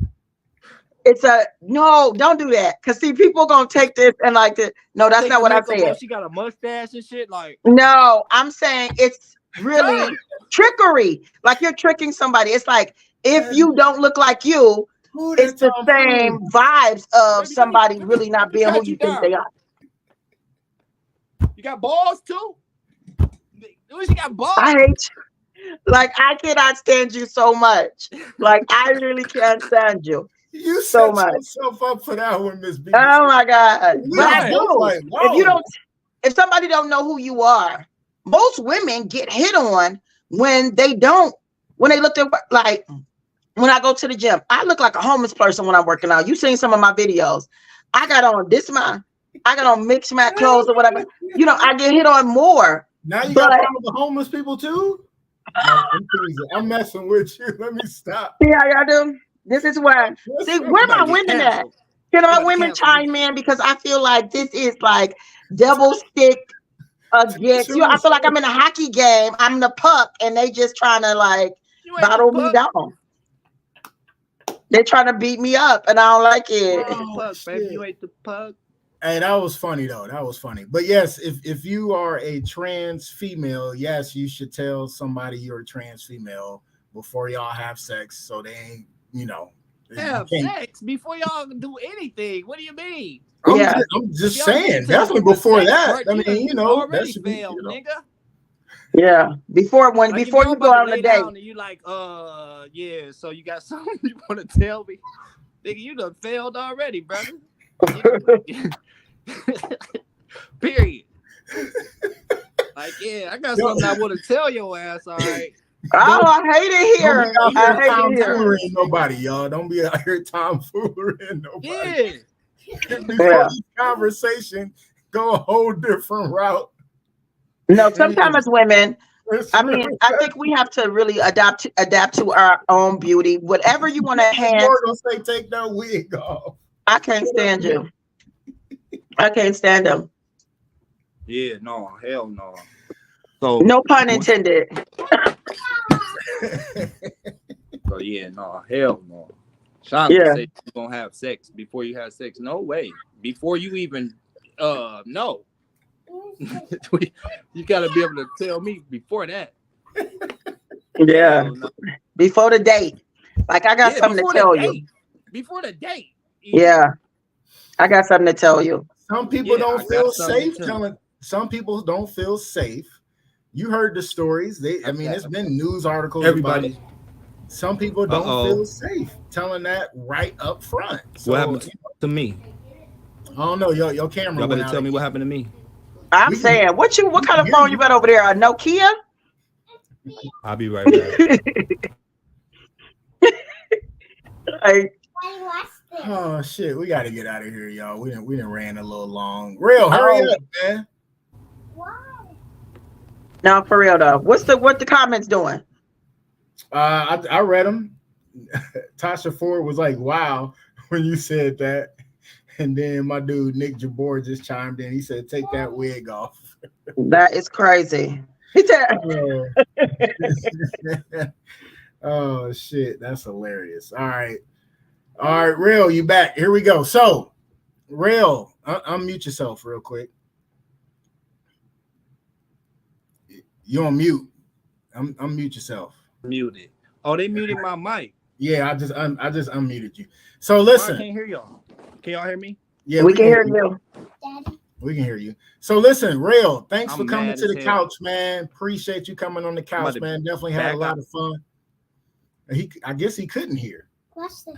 it's a no, don't do that. Cause see, people gonna take this and like this. No, that's not what I said. She got a mustache and shit. Like no, I'm saying it's really trickery. Like you're tricking somebody. It's like if you don't look like you, it's the same vibes of somebody really not being who you think they are. You got balls too? She got balls. I hate you. Like I cannot stand you so much. Like I really can't stand you. You so set much. yourself up for that one, Miss B. Oh my God. But I do. Like, if somebody don't know who you are, most women get hit on when they look at like when I go to the gym. I look like a homeless person when I'm working out. You seen some of my videos. I got on mixed match clothes or whatever. I get hit on more. Now you got problem with homeless people too? No, I'm messing with you. Let me stop. See how y'all do? This is why. See, where my women at? Can You all gotta women cancel me. chime in because I feel like this is like devil stick against you. I feel like I'm in a hockey game. I'm the puck, and they just trying to like You ain't the bottle me puck. down. They're trying to beat me up, and I don't like You it. ain't the Oh, puck, baby. shit. You ain't the puck. Hey, that was funny though. That was funny. But yes, if you are a trans female, yes, you should tell somebody you're a trans female before y'all have sex, so they ain't, Have you can't- sex before y'all do anything. What do you mean? Yeah. I'm just If y'all get saying, to definitely the before sex that. part, I you mean, done that already should be, failed, nigga. Yeah. Before Like if before y'all you go about to on the lay date. down and you like, yeah, so you got something you want to tell me? Nigga, you done failed already, brother. Period. Like, yeah, I got something I want to tell your ass, all right. Oh, I hate it Don't here. be out I here hate it here. tomfoolery nobody, y'all. Don't be out here tomfoolery nobody. Yeah. Before Yeah. this conversation, go a whole different route. No, sometimes as women, It's I mean, I think we have to really adapt to our own beauty. Whatever you want to enhance, More gonna say take that wig off. I can't stand you. I can't stand them. Yeah, no, hell no. So No pun intended. So yeah, no, hell no. Sean Yeah. say you're gonna have sex before you have sex. No way. Before you even no. You gotta be able to tell me before that. Yeah. Hell no. Before the date. Like I got something to before tell the you. date. Before the date. Yeah. I got something to tell you. Some people Yeah, I don't got feel something safe too. telling. Some people don't feel safe. You heard the stories. I mean, it's been news articles Everybody. about it. Some people don't feel safe telling that right up front. So What happened to me? I don't know. Your camera Y'all went better out tell me again. what happened to me. I'm saying, what kind of phone you got over there? A Nokia? I'll be right back. Like, Oh shit, we got to get out of here, y'all. We didn't ran a little long. Real, hurry up, man. no, for real though. What the comments doing? I read them. Tasha Ford was like, "Wow," when you said that, and then my dude Nick Jabor just chimed in. He said, "Take that wig off." That is crazy. He said, "Oh shit, that's hilarious." All right, Real, you back? Here we go. So, Real, unmute yourself real quick. You on mute? Unmute yourself. Muted. Oh, they muted my mic. Yeah, I just unmuted you. So listen, I can't hear y'all. Can y'all hear me? Yeah, we can hear you. We can hear you. So listen, Real, thanks I'm for coming mad to as the hell. couch, man. Appreciate you coming on the couch, to man. Definitely had a back lot up. of fun. I guess he couldn't hear. What's this?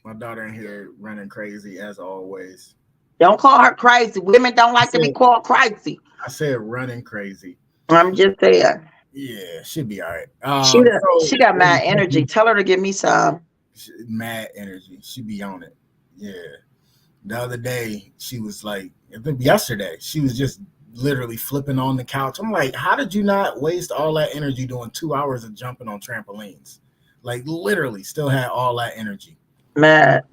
My daughter in here running crazy as always. Don't call her crazy. Women don't like to be called crazy. I said running crazy. I'm just saying. Yeah, she'll be all right. She got mad energy. Tell her to give me some. Mad energy. She be on it. Yeah. The other day, she was like, I think yesterday, she was just literally flipping on the couch. I'm like, how did you not waste all that energy doing 2 hours of jumping on trampolines? Like literally still had all that energy. Mad.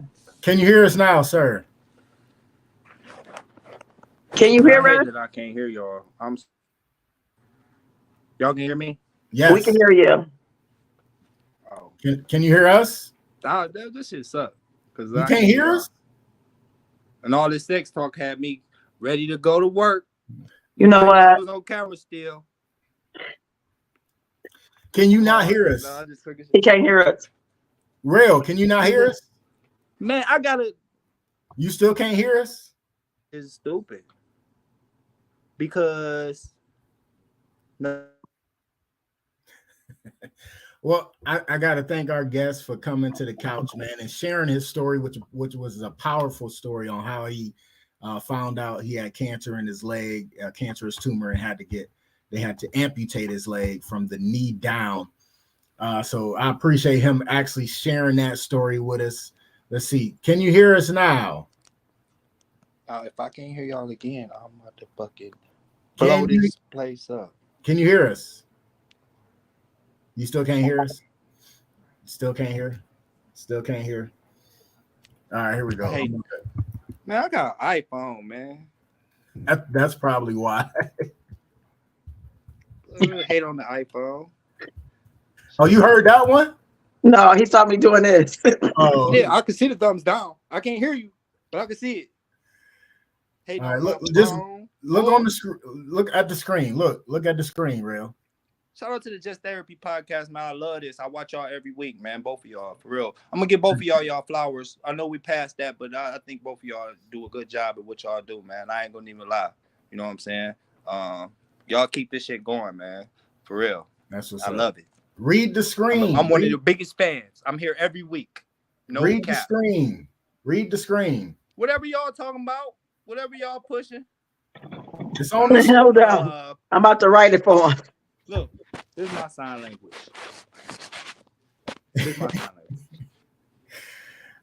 Can you hear us now, sir? Can you hear us? I can't hear y'all. Y'all can hear me? Yes. We can hear you. Oh. Can you hear us? This shit sucks. You can't hear us? And all this sex talk had me ready to go to work. You know what? I was on camera still. Can you not hear us? He can't hear us. Real, can you not hear us? Man, I gotta. You still can't hear us? It's stupid. Because no. Well, I got to thank our guest for coming to the couch, man, and sharing his story, which was a powerful story on how he found out he had cancer in his leg, a cancerous tumor, and they had to amputate his leg from the knee down. So I appreciate him actually sharing that story with us. Let's see. Can you hear us now? If I can't hear y'all again, I'm about to fucking blow this place up. Can you hear us? You still can't hear us? Still can't hear? Still can't hear. All right, here we go. Hey, man, I got an iPhone, man. That's probably why. Hate on the iPhone. Oh, you heard that one? No, he saw me doing this. Oh, Yeah, I can see the thumbs down. I can't hear you, but I can see it. Hate all right. on Look, my just phone. look on the screen. Look at the screen. Look at the screen, real. Shout out to the Just Therapy podcast, man. I love this. I watch y'all every week, man. Both of y'all, for real. I'm gonna give both of y'all flowers. I know we passed that, but I think both of y'all do a good job at what y'all do, man. I ain't gonna even lie. You know what I'm saying? Y'all keep this shit going, man. For real. That's what's I up. love it. Read the screen. I'm one of your biggest fans. I'm here every week. No read cap. the screen. Read the screen. Whatever y'all talking about, whatever y'all pushing. It's on the Hold on. I'm about to write it for him. Look, this is my sign language. This is my sign language.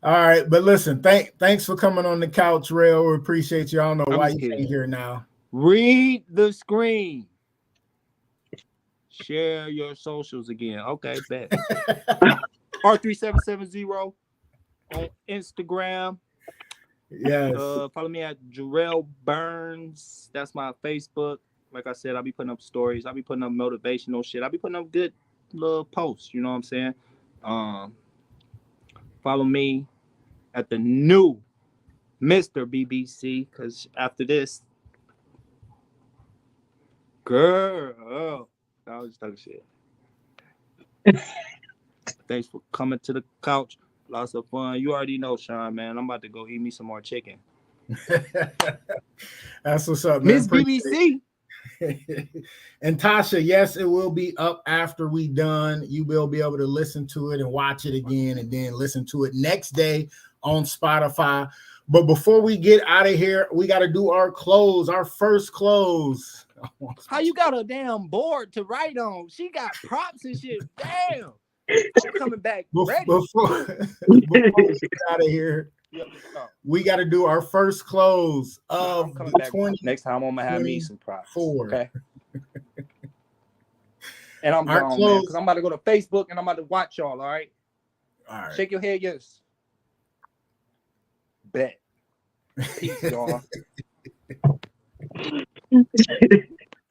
All right, but listen, thanks for coming on the couch, Rail. We appreciate you. I don't know I'm why just you kidding. can't hear now. Read the screen. Share your socials again. Okay, bet. R3770 on Instagram. Yes. Follow me at JaRell Burns. That's my Facebook. Like I said, I'll be putting up stories. I'll be putting up motivational shit. I'll be putting up good little posts. You know what I'm saying? Follow me at the new Mr. BBC, because after this, girl, I was just talking shit. Thanks for coming to the couch. Lots of fun. You already know, Sean, man. I'm about to go eat me some more chicken. That's what's up, man. Miss BBC. And Tasha, yes, it will be up after we done. You will be able to listen to it and watch it again and then listen to it next day on Spotify. But before we get out of here, we got to do our close, our first close. How you got a damn board to write on? She got props and shit. Damn. I'm coming back ready. Before we get out of here, we got to do our first close of coming the back. Next time I'm gonna have me some props. Okay. And I'm gone, man, because I'm about to go to Facebook and I'm about to watch y'all. All right. All right. Shake your head, yes. Bet. Peace, y'all.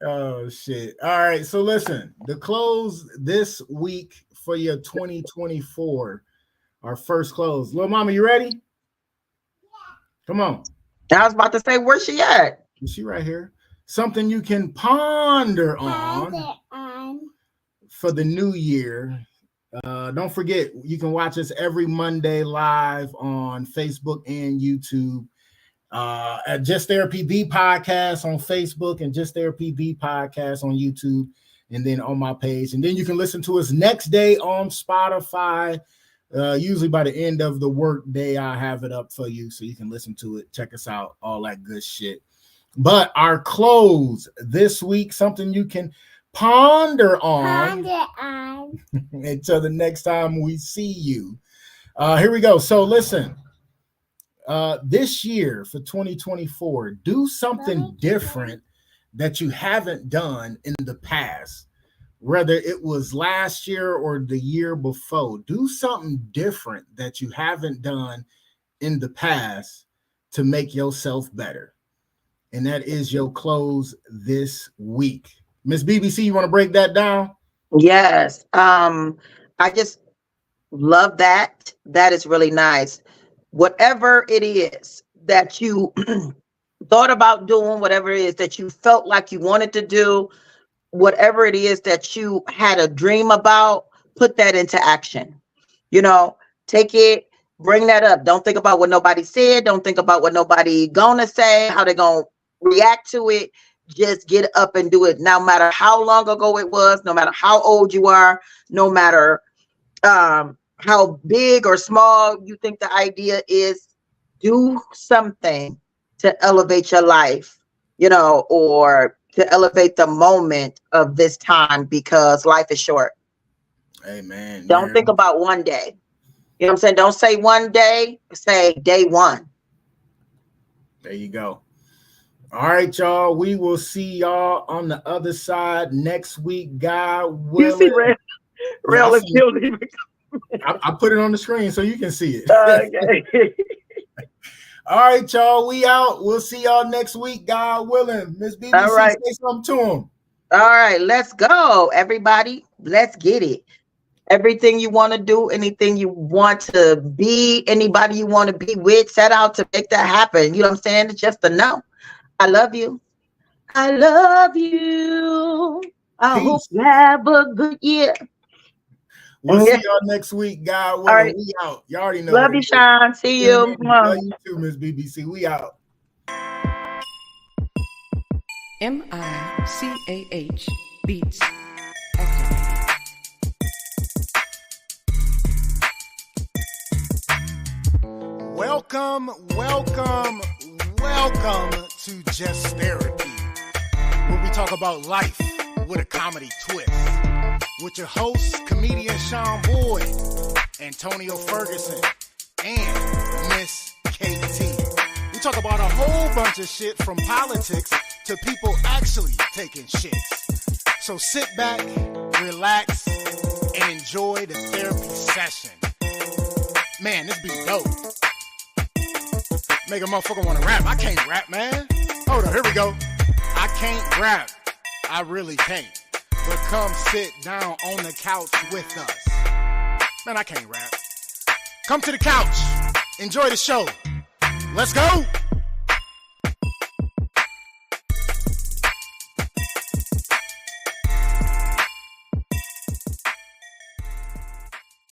Oh shit. All right. So listen, the close this week for your 2024, our first close. Little mama, you ready? Come on. I was about to say, where's she at? Is she right here? Something you can ponder on for the new year. Don't forget, you can watch us every Monday live on Facebook and YouTube. At Just Therapy the podcast on Facebook and Just Therapy the podcast on YouTube, and then on my page. And then you can listen to us next day on Spotify. Usually by the end of the work day, I have it up for you so you can listen to it, check us out, all that good shit. But our close this week, something you can ponder on until the next time we see you. Here we go. So listen. This year for 2024, do something different that you haven't done in the past, whether it was last year or the year before. Do something different that you haven't done in the past to make yourself better. And that is your close this week. Miss BBC, you want to break that down? Yes. I just love that. That is really nice. Whatever it is that you thought about doing, whatever it is that you felt like you wanted to do, whatever it is that you had a dream about, put that into action. You know, take it, bring that up. Don't think about what nobody said. Don't think about what nobody gonna say, how they gonna react to it. Just get up and do it. No matter how long ago it was, no matter how old you are, no matter how big or small you think the idea is, do something to elevate your life, you know, or to elevate the moment of this time, because life is short. Amen. Don't think about one day. You know what I'm saying? Don't say one day, say day one. There you go. All right, y'all. We will see y'all on the other side next week. God willing. You see, Rail is killed. I put it on the screen so you can see it. Okay. All right, y'all. We out. We'll see y'all next week, God willing. Miss BBC, All right. say something to him. All right, let's go, everybody. Let's get it. Everything you want to do, anything you want to be, anybody you want to be with, set out to make that happen. You know what I'm saying? It's just a no. I love you. I love you. I hope you have a good year. We'll see y'all next week, God willing. All right. We out. You already know. Love you, Sean. See you. Love you too, Miss BBC. We out. MICAH Beats activated. Welcome to Just Therapy, where we talk about life with a comedy twist. With your hosts, comedian Sean Boyd, Antonio Ferguson, and Miss KT. We talk about a whole bunch of shit from politics to people actually taking shits. So sit back, relax, and enjoy the therapy session. Man, this be dope. Make a motherfucker want to rap. I can't rap, man. Hold on, here we go. I can't rap. I really can't. But come sit down on the couch with us. Man, I can't rap. Come to the couch. Enjoy the show. Let's go.